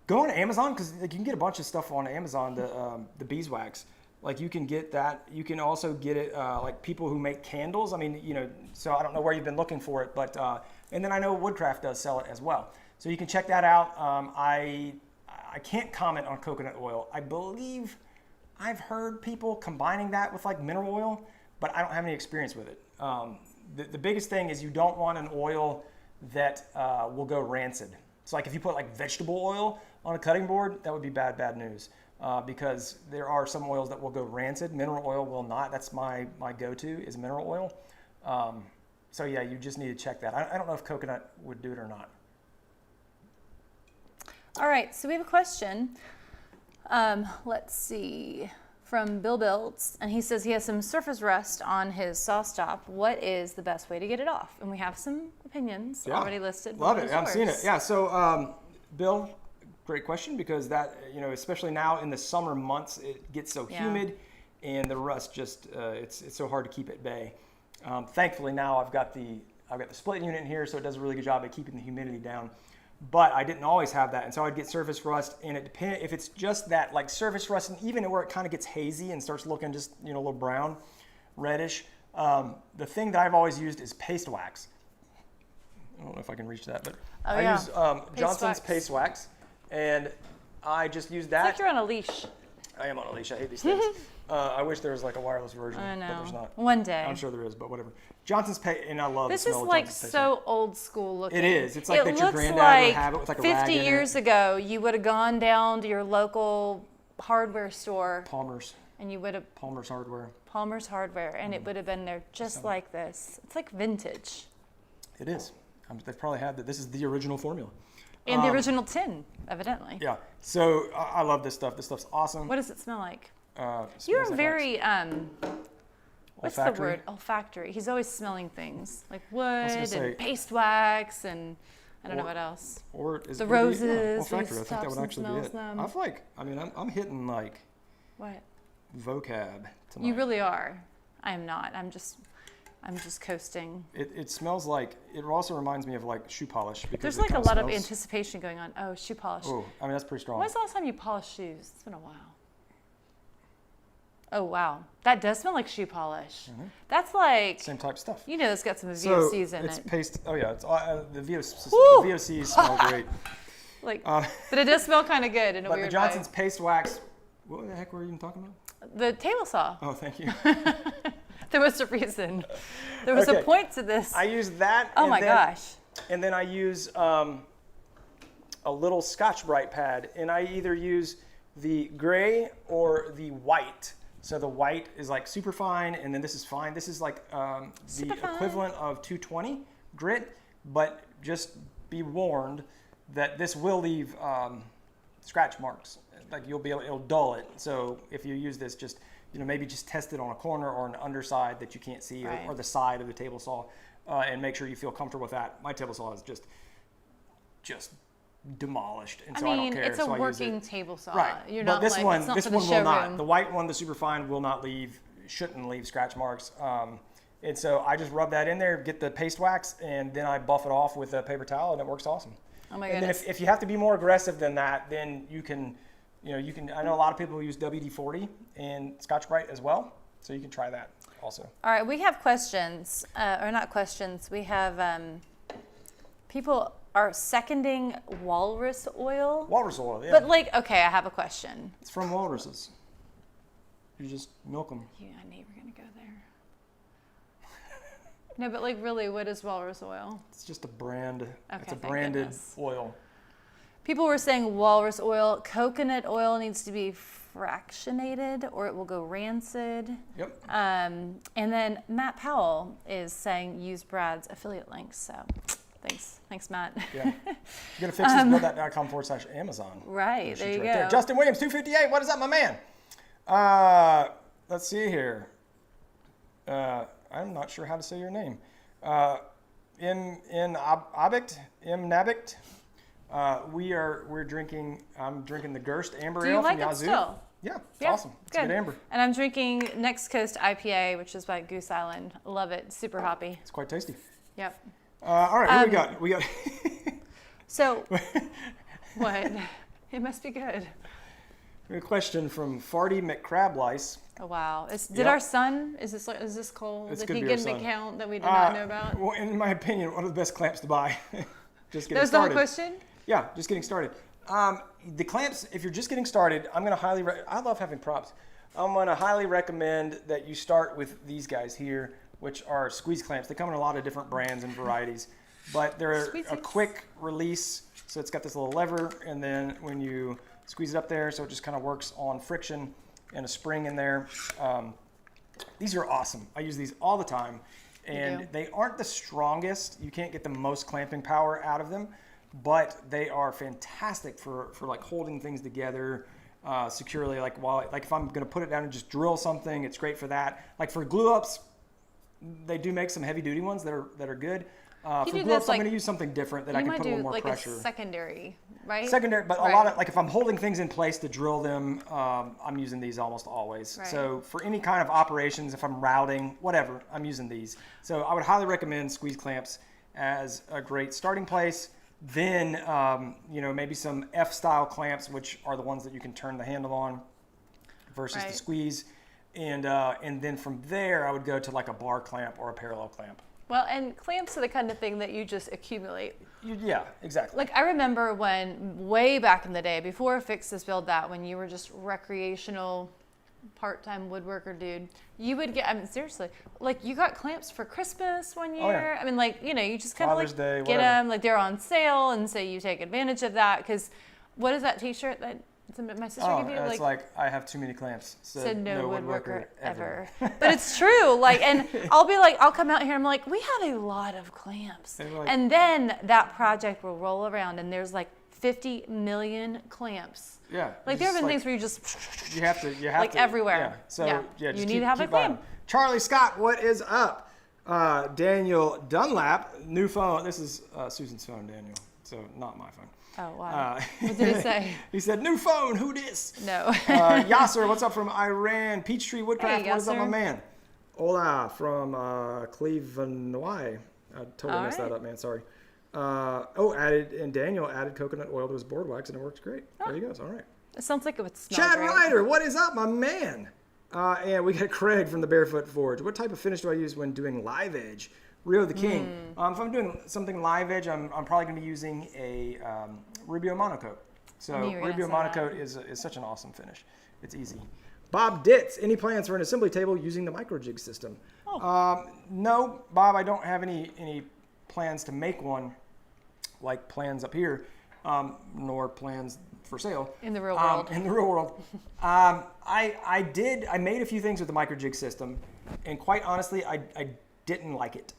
Go on Amazon because you can get a bunch of stuff on Amazon, the beeswax. Like you can get that. You can also get it like people who make candles. I mean, so I don't know where you've been looking for it, but and then I know Woodcraft does sell it as well. So you can check that out. I can't comment on coconut oil. I believe I've heard people combining that with like mineral oil, but I don't have any experience with it. The biggest thing is you don't want an oil that will go rancid. So like if you put like vegetable oil on a cutting board, that would be bad news. Because there are some oils that will go rancid. Mineral oil will not. That's my go-to is mineral oil. So yeah, you just need to check that. I don't know if coconut would do it or not. All right, so we have a question. Let's see, from Bill Builds, and he says he has some surface rust on his saw stop. What is the best way to get it off? And we have some opinions already listed. Love it. I've seen it. Yeah. So, Bill, great question because that especially now in the summer months, it gets so humid, and the rust just it's so hard to keep at bay. Thankfully now I've got the split unit in here, so it does a really good job at keeping the humidity down. But I didn't always have that, and so I'd get surface rust, and it depends if it's just that like surface rust, and even where it kind of gets hazy and starts looking just a little brown, reddish. The thing that I've always used is paste wax. I don't know if I can reach that, but I use Johnson's paste wax, and I just use that. It's like you're on a leash. I am on a leash. I hate these things. I wish there was like a wireless version, I know. but there's not. One day. I'm sure there is, but whatever. Johnson's paste, and I love this the smell is of like Johnson's so old school looking. It is. It's like that your granddad would have it with like a rag 50 in years it. ago, you would have gone down to your local hardware store. Palmer's. And you would have. Palmer's Hardware. Palmer's Hardware, and it would have been there just like this. It's like vintage. It is. They've probably had that. This is the original formula. And the original tin, evidently. Yeah. So I love this stuff. This stuff's awesome. What does it smell like? You're very, what's the olfactory? word? Olfactory. He's always smelling things like wood say, and paste wax and I don't know what else. Or is The it roses. olfactory? I think that would and actually be smells it. them. I'm hitting like What? vocab tonight. You really are. I am not. I'm just coasting. It smells like, it also reminds me of like shoe polish. Because There's it like a kinda lot of smells- anticipation going on. Oh, shoe polish. Oh, I mean, that's pretty strong. When's the last time you polished shoes? It's been a while. Oh, wow. That does smell like shoe polish. That's like... Same type of stuff. You know it's got some So VOCs in it's it. paste. Oh yeah, it's the Woo! VOCs smell great. Like, but it does smell kind of good in a But weird the Johnson's way. paste wax. What the heck were you even talking about? The table saw. Oh, thank you. There was a reason. There was a point to this. I use that. Oh my gosh. And then I use a little Scotch-Brite pad, and I either use the gray or the white. So the white is like super fine, and then this is fine. This is like the equivalent of 220 grit, but just be warned that this will leave scratch marks. Like it'll dull it. So if you use this, just maybe just test it on a corner or an underside that you can't see, or the side of the table saw, and make sure you feel comfortable with that. My table saw is just demolished, and so I don't care. It's a so working table saw. Right. You're but not this like, one, it's not this for the one will showroom. not. The white one, the superfine, will not shouldn't leave scratch marks. And so I just rub that in there, get the paste wax, and then I buff it off with a paper towel, and it works awesome. Oh my and goodness. then if you have to be more aggressive than that, then you can, I know a lot of people use WD-40 and Scotch-Brite as well, so you can try that also. All right, we have questions, or not questions. We have people are seconding walrus oil. Walrus oil, yeah. But okay, I have a question. It's from walruses. You just milk them. Yeah, I knew you were gonna go there. No, but really, what is walrus oil? It's just a brand. Okay, it's a thank branded goodness. oil. People were saying walrus oil. Coconut oil needs to be fractionated or it will go rancid. Yep. And then Matt Powell is saying use Brad's affiliate links. So thanks Matt. Yeah. You gotta fix this builddhat.com/Amazon. Right, there you go. There. Justin Williams, 258. What is up, my man? Let's see here. I'm not sure how to say your name. M Nabict. We're drinking. I'm drinking the Gerst Amber Ale from Yazoo. Do you like it still? Yeah, it's awesome. It's good amber. And I'm drinking Next Coast IPA, which is by Goose Island. Love it. Super hoppy. It's quite tasty. Yep. All right, what we got. So, what? It must be good. A question from Farty McCrablice. Oh wow! Our son? Is this cold? Did he get an account that we did not know about? Well, in my opinion, one of the best clamps to buy. Just getting That's started. the whole question? Yeah, just getting started. The clamps, if you're just getting started, I'm going to I love having props. I'm going to highly recommend that you start with these guys here, which are squeeze clamps. They come in a lot of different brands and varieties, but they're a quick release. So it's got this little lever, and then when you squeeze it up there, so it just kind of works on friction and a spring in there. These are awesome. I use these all the time. And they aren't the strongest. You can't get the most clamping power out of them, but they are fantastic for holding things together securely. Like if I'm going to put it down and just drill something, it's great for that. Like for glue ups, they do make some heavy duty ones that are good. For glue ups, I'm going to use something different that I can put a little more pressure. A secondary, right? Secondary, but a lot of if I'm holding things in place to drill them, I'm using these almost always. Right. So for any kind of operations, if I'm routing, whatever, I'm using these. So I would highly recommend squeeze clamps as a great starting place. Then maybe some F-style clamps, which are the ones that you can turn the handle on versus the squeeze, and then from there I would go to like a bar clamp or a parallel clamp. Well, and clamps are the kind of thing that you just accumulate. Yeah, exactly. Like I remember when way back in the day, before Fix This Build That, when you were just recreational part-time woodworker dude, you would get, seriously, like you got clamps for Christmas one year. Oh, yeah. You just kind of Father's Day, get them, like they're on sale, and so you take advantage of that. Because what is that t-shirt that my sister gave you? It's like I have too many clamps. Said no woodworker ever. But it's true. And I'll come out here and I'm like, we have a lot of clamps. And then that project will roll around and there's 50 million clamps. Yeah. There have been things where you just you have to everywhere. Yeah. So just you need to have a clamp. Charlie Scott, what is up? Daniel Dunlap, new phone. This is Susan's phone, Daniel. So not my phone. Oh, wow. What did he say? He said, new phone, who dis? No. Yasser, what's up from Iran? Peachtree Woodcraft, hey, what is up, my man? Hola from Cleveland, I totally messed that up, man, sorry. Daniel added coconut oil to his board wax, and it works great. There he goes, all right. It sounds like it would smell Chad great. Ryder, what is up, my man? And we got Craig from the Barefoot Forge. What type of finish do I use when doing live edge? Rio the King. If I'm doing something live edge, I'm probably going to be using a Rubio Monocoat. So Rubio Monocoat is such an awesome finish. It's easy. Bob Ditz, any plans for an assembly table using the micro jig system? No, Bob, I don't have any plans to make one, like plans up here, nor plans for sale. In the real world. In the real world. I made a few things with the micro jig system, and quite honestly, I didn't like it.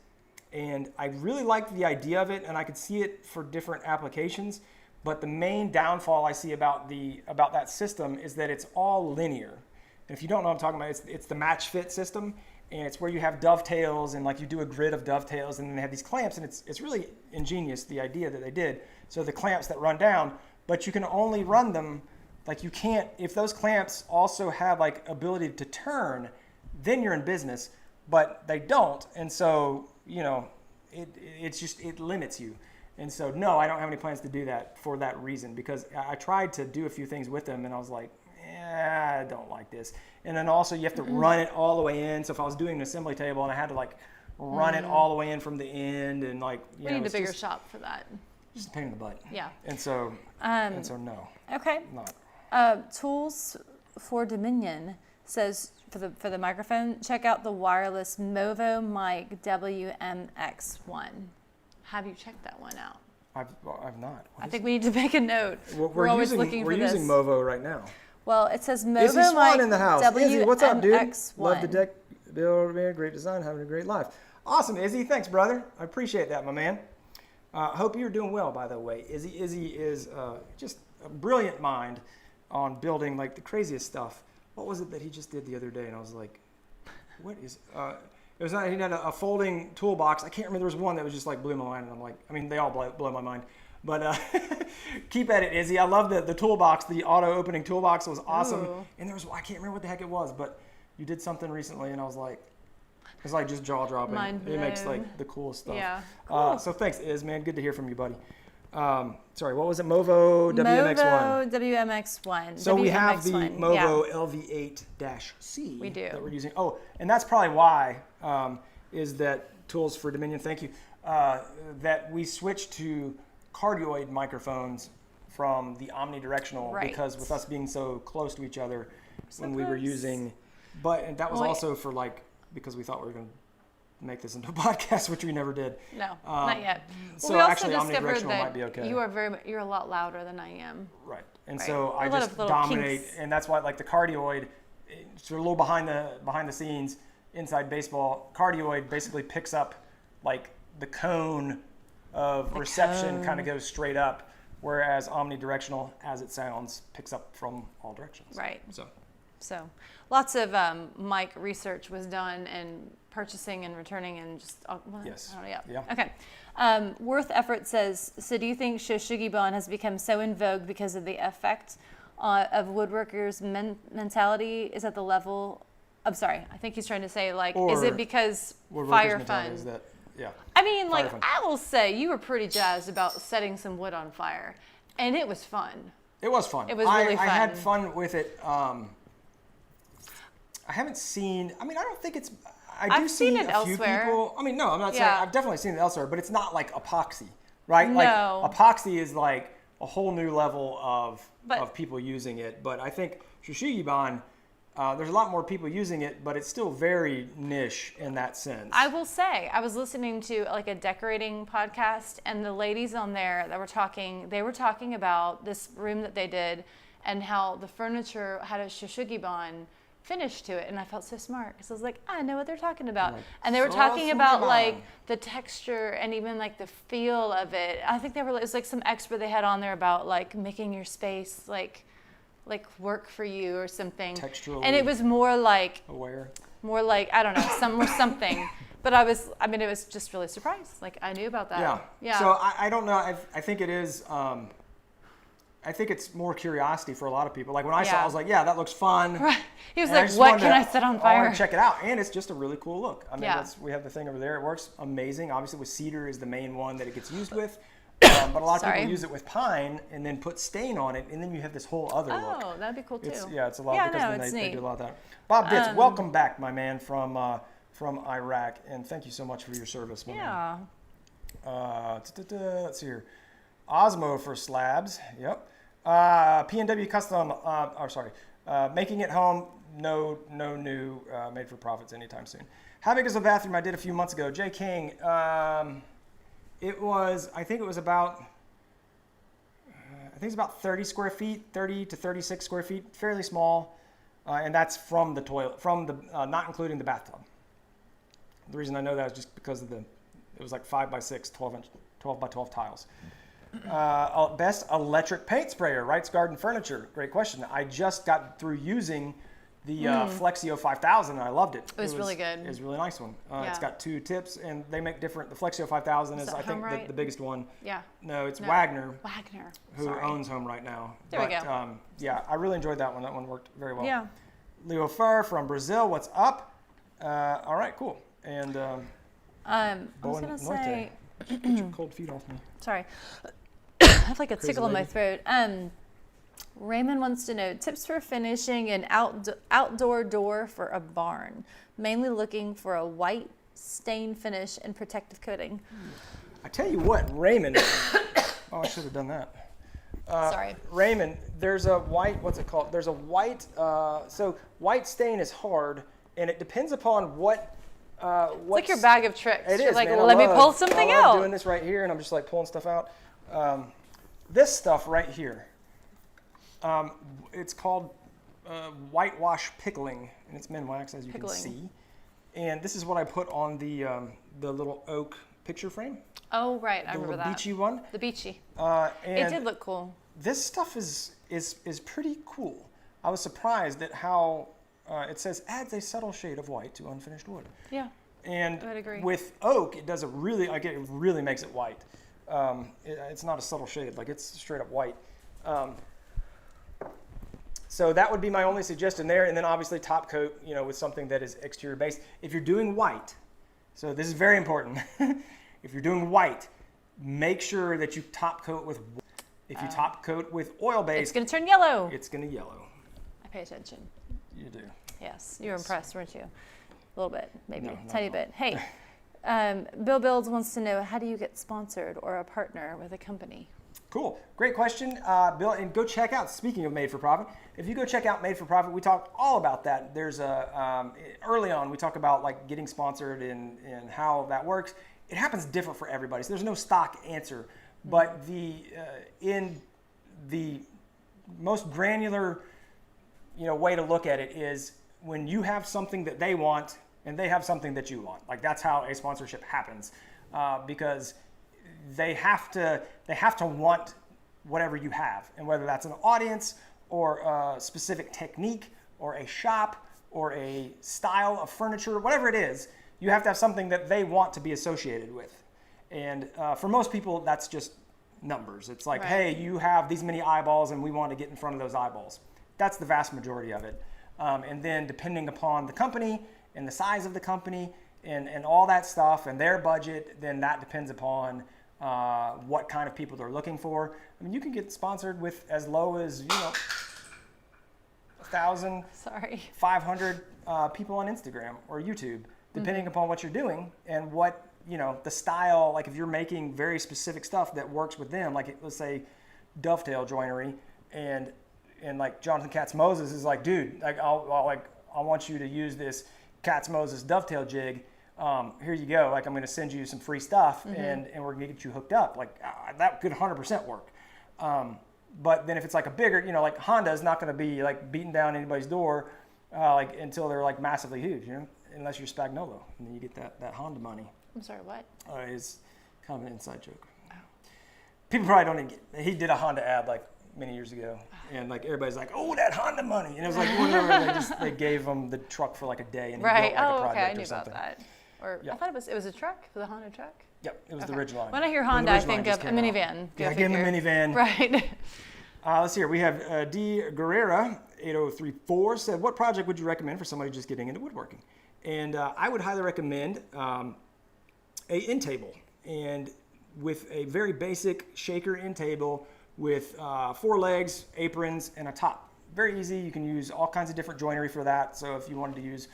And I really liked the idea of it, and I could see it for different applications. But the main downfall I see about that system is that it's all linear. And if you don't know what I'm talking about, it's the match fit system, and it's where you have dovetails, and like you do a grid of dovetails, and then they have these clamps, and it's really ingenious, the idea that they did. So the clamps that run down, but you can only run them, like you can't, if those clamps also have like ability to turn, then you're in business, but they don't. And so, it limits you. And so, no, I don't have any plans to do that for that reason, because I tried to do a few things with them, and I was like, I don't like this. And then also you have to run it all the way in. So if I was doing an assembly table and I had to like run it all the way in from the end, and like, we need a bigger shop for that. Just a pain in the butt. Yeah. And so no. Okay. Not. Tools for Dominion says for the microphone, check out the wireless Movo mic WMX1. Have you checked that one out? I've not. I think we need to make a note. We're always using, looking for this. We're using Movo right now. Well, it says Movo Izzy Swan mic in the house. WMX1. Izzy, what's up, dude? Love the deck build, man. Great design, having a great life. Awesome, Izzy. Thanks, brother. I appreciate that, my man. Hope you're doing well, by the way. Izzy is just a brilliant mind on building like the craziest stuff. What was it that he just did the other day? And I was like, what is... It was not, he had a folding toolbox. I can't remember. There was one that was just like blew my mind. And I'm like, I mean, they all blow my mind. But keep at it, Izzy. I love the toolbox. The auto opening toolbox was awesome. Ooh. And there was, I can't remember what the heck it was, but you did something recently, and I was like, it's like just jaw dropping. It makes like the coolest stuff. Yeah. Cool. So thanks, Iz, man. Good to hear from you, buddy. Sorry, what was it? Movo WMX1. Movo WMX1. So WMX1. we have the Movo LV8-C we do. that we're using. Oh, and that's probably why is that Tools for Dominion, thank you, that we switched to cardioid microphones from the omnidirectional, because with us being so close to each other when we were using, and that was also for like, because we thought we were going to make this into a podcast, which we never did. No, not yet. So we also actually discovered omnidirectional that might be okay. you're a lot louder than I am. Right. And so I just dominate, and that's why like the cardioid, it's a little behind the scenes inside baseball. Cardioid basically picks up like the cone of reception, kind of goes straight up, whereas omnidirectional, as it sounds, picks up from all directions. Right. So lots of mic research was done, and purchasing and returning, and just yes. Yeah. Okay. Worth Effort says, so do you think Shoshugiban has become so in vogue because of the effect of woodworkers' mentality is at the level? I'm sorry. I think he's trying to say like, is it because fire fun? Yeah. I mean, like, I will say you were pretty jazzed about setting some wood on fire, and it was fun. It was fun. It was really fun. I had fun with it. I haven't seen, I mean, I don't think it's, I've seen it elsewhere. People, I mean, no, I'm not saying, I've definitely seen it elsewhere, but it's not like epoxy, right? No. Like, epoxy is like a whole new level of people using it. But I think Shoshugiban, there's a lot more people using it, but it's still very niche in that sense. I will say, I was listening to like a decorating podcast, and the ladies on there that were talking, they were talking about this room that they did and how the furniture had a Shoshugiban finish to it, and I felt so smart because I was like, I know what they're talking about. Like, and they were talking about like the texture and even like the feel of it. I think it was like some expert they had on there about like making your space like work for you or something. Texturally. And it was more like aware. More like, I don't know, something. But it was just really surprised. Like I knew about that. Yeah. So I don't know. I think it is. I think it's more curiosity for a lot of people. Like when I saw it, I was like, yeah, that looks fun. Right. He was like, what can I set on fire? I want to check it out. And it's just a really cool look. I mean, we have the thing over there. It works amazing. Obviously with cedar is the main one that it gets used with. But a lot of people use it with pine and then put stain on it, and then you have this whole other look. Oh, that'd be cool too. It's a lot because they do a lot of that. Bob Ditz, welcome back, my man, from Iraq, and thank you so much for your service, my man. Let's see here. Osmo for slabs. Yep. P&W Custom. Making it home. No new made for profits anytime soon. How big is the bathroom I did a few months ago? Jay King. I think it was about 30 square feet, 30 to 36 square feet, fairly small. And that's from the toilet, not including the bathtub. The reason I know that is just because it was like 5 by 6, 12 by 12 tiles. Best electric paint sprayer, Wright's Garden Furniture. Great question. I just got through using the Flexio 5000 and I loved it. It was really good. It was a really nice one. It's got 2 tips and they make different. The Flexio 5000 is I think the biggest one. Yeah. No, it's Wagner. Wagner. Who owns Home right now. There we go. Yeah, I really enjoyed that one. That one worked very well. Yeah. Leo Fur from Brazil, what's up? All right, cool. And I was gonna say, get your cold feet off me. Sorry, I have like a tickle in my throat. Raymond wants to know tips for finishing an outdoor door for a barn. Mainly looking for a white stain finish and protective coating. I tell you what, Raymond. I should have done that. Sorry. Raymond, there's a white, what's it called? There's a white, so white stain is hard, and it depends upon what. It's like your bag of tricks. It You're is, like, man, let me pull something out. I'm doing this right here, and I'm just like pulling stuff out. This stuff right here, it's called whitewash pickling, and it's Minwax, as you can see. And this is what I put on the little oak picture frame. Oh, right. I remember that. The beachy one. The beachy. And it did look cool. This stuff is pretty cool. I was surprised at how it says adds a subtle shade of white to unfinished wood. Yeah. And I would agree. with oak, it does it really makes it white. It's not a subtle shade, like it's straight up white. So that would be my only suggestion there. And then obviously top coat, with something that is exterior based. If you're doing white, so this is very important. If you're doing white, make sure that you top coat with. If you top coat with oil based, it's going to turn yellow. It's going to yellow. I pay attention. You do. Yes, you were impressed, weren't you? A little bit, maybe, No, tiny bit. Hey, Bill Builds wants to know, how do you get sponsored or a partner with a company? Cool, great question, Bill. And go check out. Speaking of Made for Profit, if you go check out Made for Profit, we talked all about that. There's early on we talk about like getting sponsored and how that works. It happens different for everybody, so there's no stock answer. But in the most granular, way to look at it is when you have something that they want and they have something that you want. Like that's how a sponsorship happens, because they have to want whatever you have, and whether that's an audience or a specific technique or a shop or a style of furniture, whatever it is, you have to have something that they want to be associated with. And for most people, that's just numbers. It's like, hey, you have these many eyeballs and we want to get in front of those eyeballs. That's the vast majority of it. And then depending upon the company and the size of the company and all that stuff and their budget, then that depends upon what kind of people they're looking for. I mean, you can get sponsored with as low as, 1,000, 500 people on Instagram or YouTube, depending upon what you're doing and what, the style. Like if you're making very specific stuff that works with them, like let's say dovetail joinery, and like Jonathan Katz Moses is like, dude, like I want you to use this Katz Moses dovetail jig. Here you go. Like I'm going to send you some free stuff, and we're going to get you hooked up. Like that could 100% work. But then if it's like a bigger, like Honda is not going to be like beating down anybody's door until they're like massively huge, unless you're Spagnolo, and then you get that Honda money. I'm sorry, what? It's kind of an inside joke. Oh. People probably don't even get it. He did a Honda ad like many years ago, and like everybody's like, "Oh, that Honda money," and it was like whatever. they gave him the truck for like a day, and he built like a project I knew or something. about that. Or I thought it was a truck, the Honda truck. Yep, it was the Ridgeline. When I hear Honda, I think of a minivan. Yeah, give him a minivan. Right. Let's see here. We have D. Guerrera 8034 said, "What project would you recommend for somebody just getting into woodworking?" And I would highly recommend a end table. And with a very basic shaker and table with 4 legs, aprons, and a top. Very easy. You can use all kinds of different joinery for that. So if you wanted to use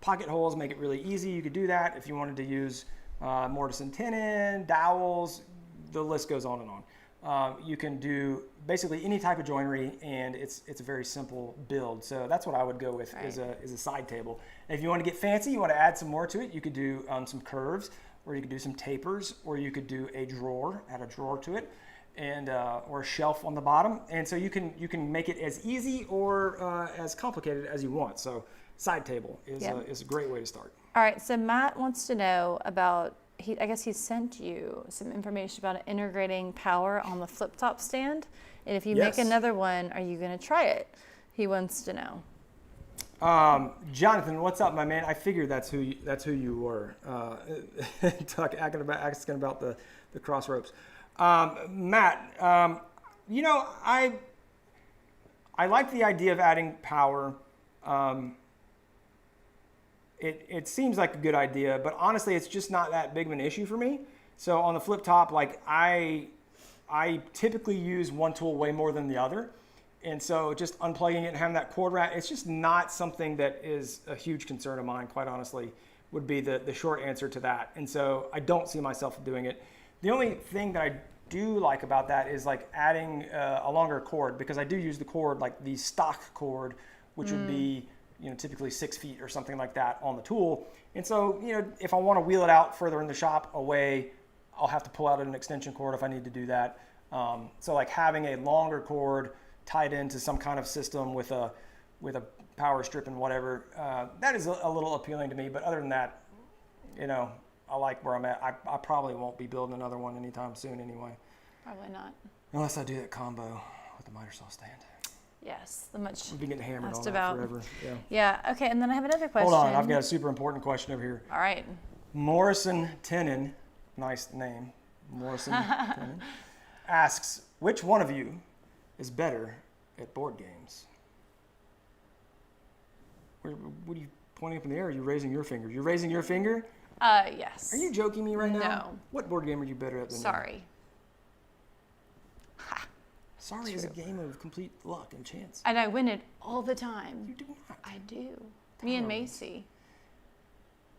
pocket holes, make it really easy, you could do that. If you wanted to use mortise and tenon, dowels, the list goes on and on. You can do basically any type of joinery, and it's a very simple build. So that's what I would go with is a side table. And if you want to get fancy, you want to add some more to it, you could do some curves, or you could do some tapers, or you could do a drawer, add a drawer to it, and or a shelf on the bottom. And so you can make it as easy or as complicated as you want. So side table is a great way to start. All right, so Matt wants to know about, I guess he sent you some information about integrating power on the flip top stand. And if you make another one, are you going to try it? He wants to know. Jonathan, what's up, my man? I figured that's who you were. Asking about the cross ropes. Matt, you know, I like the idea of adding power. It seems like a good idea, but honestly, it's just not that big of an issue for me. So on the flip top, like I typically use one tool way more than the other. And so just unplugging it and having that cord wrap, it's just not something that is a huge concern of mine, quite honestly, would be the short answer to that. And so I don't see myself doing it. The only thing that I do like about that is like adding a longer cord, because I do use the cord, like the stock cord, which would be, you know, typically 6 feet or something like that on the tool. And so, you know, if I want to wheel it out further in the shop away, I'll have to pull out an extension cord if I need to do that. So like having a longer cord tied into some kind of system with a power strip and whatever, that is a little appealing to me. But other than that, you know, I like where I'm at. I probably won't be building another one anytime soon anyway. Probably not. Unless I do that combo with the miter saw stand. Yes, the much We've been getting hammered on that forever. Yeah, okay, and then I have another question. Hold on, I've got a super important question over here. All right. Morrison Tenon, nice name, Morrison Tenon, asks, which one of you is better at board games? What are you pointing up in the air? Or are you raising your finger? You're raising your finger? Yes. Are you joking me right now? No. What board game are you better at than me? Sorry. Sorry is a game of complete luck and chance. And I win it all the time. You do not. I do. Me and Macy.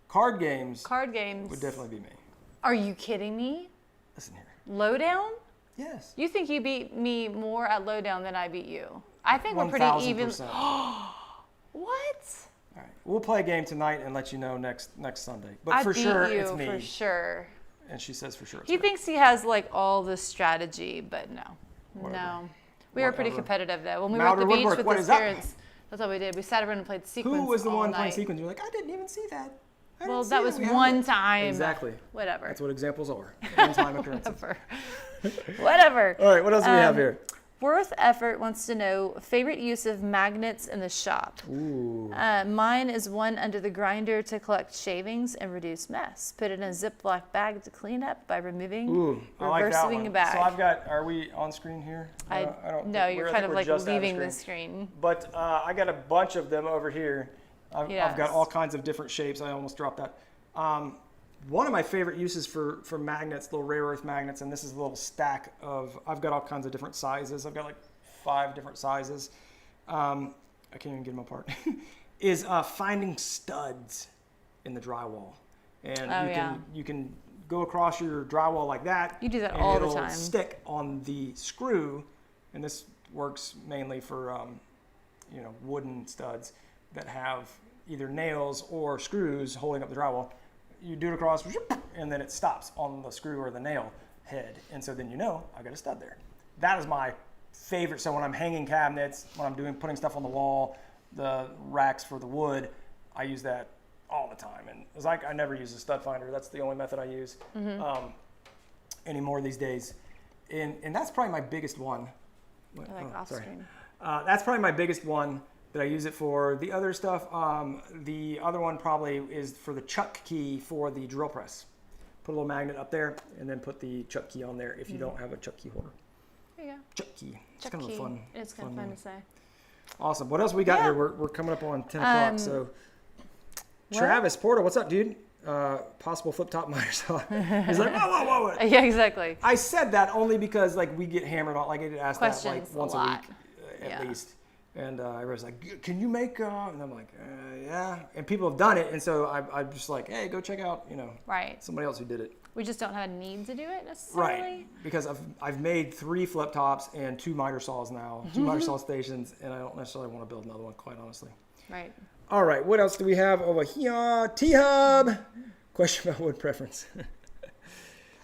Card games Card games. would definitely be me. Are you kidding me? Listen here. Lowdown? Yes. You think you beat me more at Lowdown than I beat you? I think we're pretty even. 1000%. What? All right. We'll play a game tonight and let you know next Sunday. But I for beat sure, you, it's me. for sure. And she says for sure. He thinks he has like all the strategy, but no. Whatever. No. We were pretty competitive though. When we were Mouter at the beach Woodwork, with what his is up? parents, that's what we did. We sat around and played sequence. Who was the all one night. playing sequence? You're like, I didn't even see that. Well, that was one time. Exactly. Whatever. That's what examples are. One time occurrences. Whatever. All right, what else do we have here? Worth Effort wants to know favorite use of magnets in the shop. Ooh. Mine is one under the grinder to collect shavings and reduce mess. Put it in a Ziploc bag to clean up by removing, I like that reversing one. a bag. So I've got, are we on screen here? I don't no, think you're I kind think of we're like just out of leaving the screen. But I got a bunch of them over here. I've got Yes. all kinds of different shapes. I almost dropped that. One of my favorite uses for magnets, little rare earth magnets, and this is a little stack of, I've got all kinds of different sizes. I've got like 5 different sizes. I can't even get them apart. Is finding studs in the drywall. And you can go across your drywall like that. You do that and all the it'll time. stick on the screw, and this works mainly for wooden studs that have either nails or screws holding up the drywall. You do it across, and then it stops on the screw or the nail head, and so then I got a stud there. That is my favorite. So when I'm hanging cabinets, when I'm putting stuff on the wall, the racks for the wood, I use that all the time. And it's like I never use a stud finder. That's the only method I use anymore these days. And that's probably my biggest one. Off screen. That's probably my biggest one that I use it for. The other stuff, the other one probably is for the chuck key for the drill press. Put a little magnet up there and then put the chuck key on there if you don't have a chuck key holder. There you go. Chuck key. It's Chuck kind of key. a fun. It's kind of fun to say. Awesome. What else we got here? We're coming up on 10 o'clock. So Travis Porter, what's up, dude? possible flip top miter saw. He's like, whoa. Yeah, exactly. I said that only because like we get hammered on, like I get asked that like Questions once a a lot. week at least. And everyone's like, can you make, and I'm like, yeah. And people have done it. And so I'm just like, hey, go check out, somebody else who did it. We just don't have a need to do it necessarily. Right. Because I've made 3 flip tops and 2 miter saws now, 2 miter saw stations. And I don't necessarily want to build another one, quite honestly. Right. All right. What else do we have over here? T-Hub. Question about wood preference.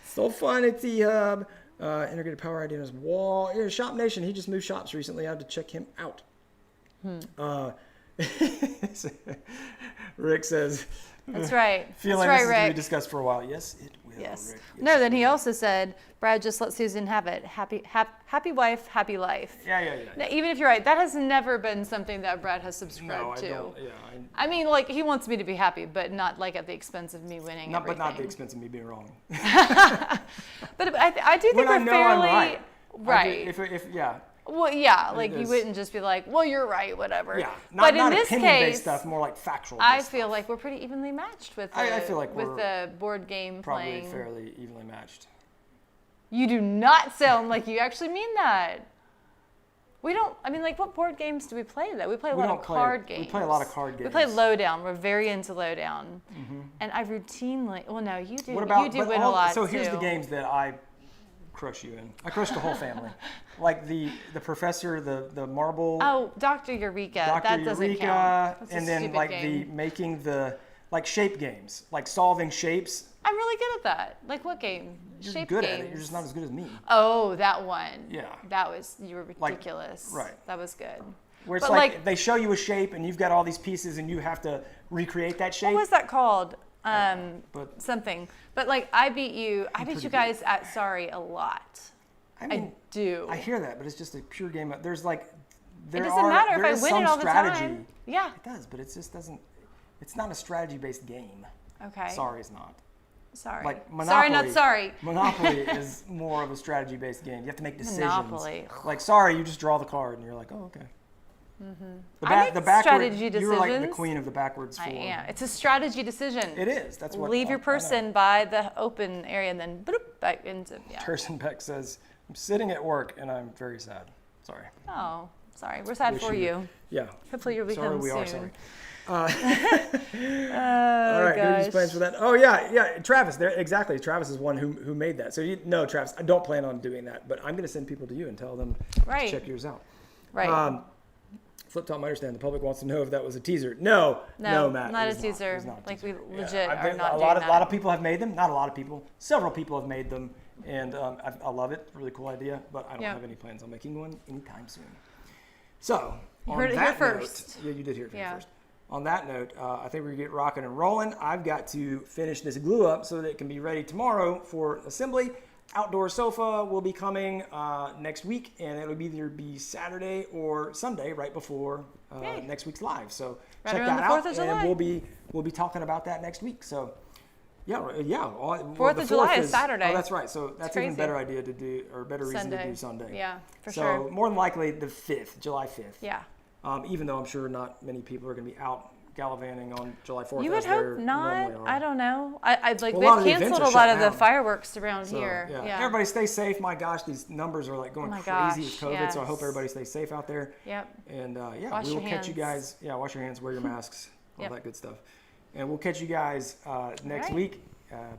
So fun at T-Hub. Integrated power idea in his wall. Yeah, Shop Nation. He just moved shops recently. I had to check him out. Rick says, That's right. feeling That's this right, is to be Rick. discussed for a while. Yes, it will, Yes. Rick. Yes, No, then it he will. also said, Brad, just let Susan have it. Happy wife, happy life. Yeah. Now, even if you're right, that has never been something that Brad has No, subscribed I to. don't. Yeah, I mean, like, he wants me to be happy, but not like at the expense of me winning but everything. not at the expense of me being wrong. But I do think When I we're know fairly I'm right. right. If yeah. Well, yeah, like It you is. wouldn't just be like, well, you're right, whatever. Yeah. But Not in this opinion-based case, stuff, more like factual. I feel like we're pretty evenly matched with the, I feel like with we're the board game probably playing. fairly evenly matched. You do not sound like you actually mean that. We don't, I mean, like, what board games do we play, though? We play a lot of card games. We play a lot of card games. We play Lowdown. We're very into Lowdown. And I routinely, well, no, you do, What about, you do but win all, a lot, So here's the too. games that I crush you in. I crush the whole family. Like the professor, the marble. Oh, Dr. Eureka. Dr. That doesn't Eureka, count. That's a and then stupid like game. the making the like shape games, like solving shapes. I'm really good at that. Like, what game? You're Shape good games. at it. You're just not as good as me. Oh, that one. Yeah. That was, you were Like, ridiculous. right. That was good. Where it's But, like, like- they show you a shape and you've got all these pieces and you have to recreate that shape. What was that called? but Something. But like, I beat you pretty guys at Sorry a lot. I mean, I do. I hear that, but it's just a pure game. There's like, there It doesn't matter if there I is win some it all strategy. the time. Yeah. It does, but it just doesn't. It's not a strategy-based game. Okay. Sorry, it's not. Sorry. Like Monopoly. Sorry, not sorry. Monopoly is more of a strategy-based game. You have to make decisions. Monopoly. Like, sorry, you just draw the card, and you're like, oh, okay. I make strategy You're like the decisions. queen of the backwards I four. am. It's a strategy decision. It is. That's what. Leave your I know. person by the open area and then bloop, back into, yeah. Tursenbeck says, I'm sitting at work and I'm very sad. Sorry. Oh, sorry. We're sad Wish for you- you. Yeah. Hopefully you'll be Sorry, home we soon. are sorry. Oh, All right, gosh. Goodies plans for that. Oh yeah. Travis, there exactly. Travis is one who made that. So no, Travis, I don't plan on doing that, but I'm going to send people to you and tell them Right. to check yours out. Right. Flip top, I understand. The public wants to know if that was a teaser. No, Matt. not it a was teaser. It was not a Like, teaser. we legit I've are been- not a doing lot that. of people have made them. Not a lot of people. Several people have made them, and I love it. Really cool idea, but I don't Yeah. have any plans on making one anytime soon. So, You on heard it that here note- first. Yeah, you did hear it from me Yeah. first. On that note, I think we're gonna get rocking and rolling. I've got to finish this glue up so that it can be ready tomorrow for assembly. Outdoor sofa will be coming next week, and it'll either be Saturday or Sunday, right before Yay. next week's live. So Right check around that the out, 4th of and July. we'll be talking about that next week. So yeah. 4th the of July 4th is Saturday. Oh, that's right. So that's even crazy. better idea to do, or better reason to do Sunday. Yeah, for so sure. more than likely the 5th, July 5th. Yeah. Even though I'm sure not many people are going to be out gallivanting on July 4th. You would as there hope not. normally are. I don't know. I'd like, Well, a lot of the they've events canceled are a lot shut of the down. fireworks around So, here. Yeah. Everybody stay safe. My gosh, these numbers are like going Oh my crazy gosh, with COVID. So I hope yes. everybody stays safe out there. Yep. And Wash we will your catch you hands. guys. Yeah, wash your hands, wear your masks, all Yep. that good stuff. And we'll catch you guys next right. week.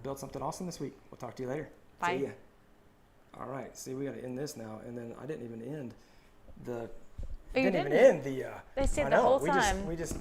Build something awesome this week. We'll talk to you later. Bye. See ya. All right. See, we got to end this now. And then I didn't even end the. Oh, you didn't even didn't? end the. They stayed I the know, whole we time. we just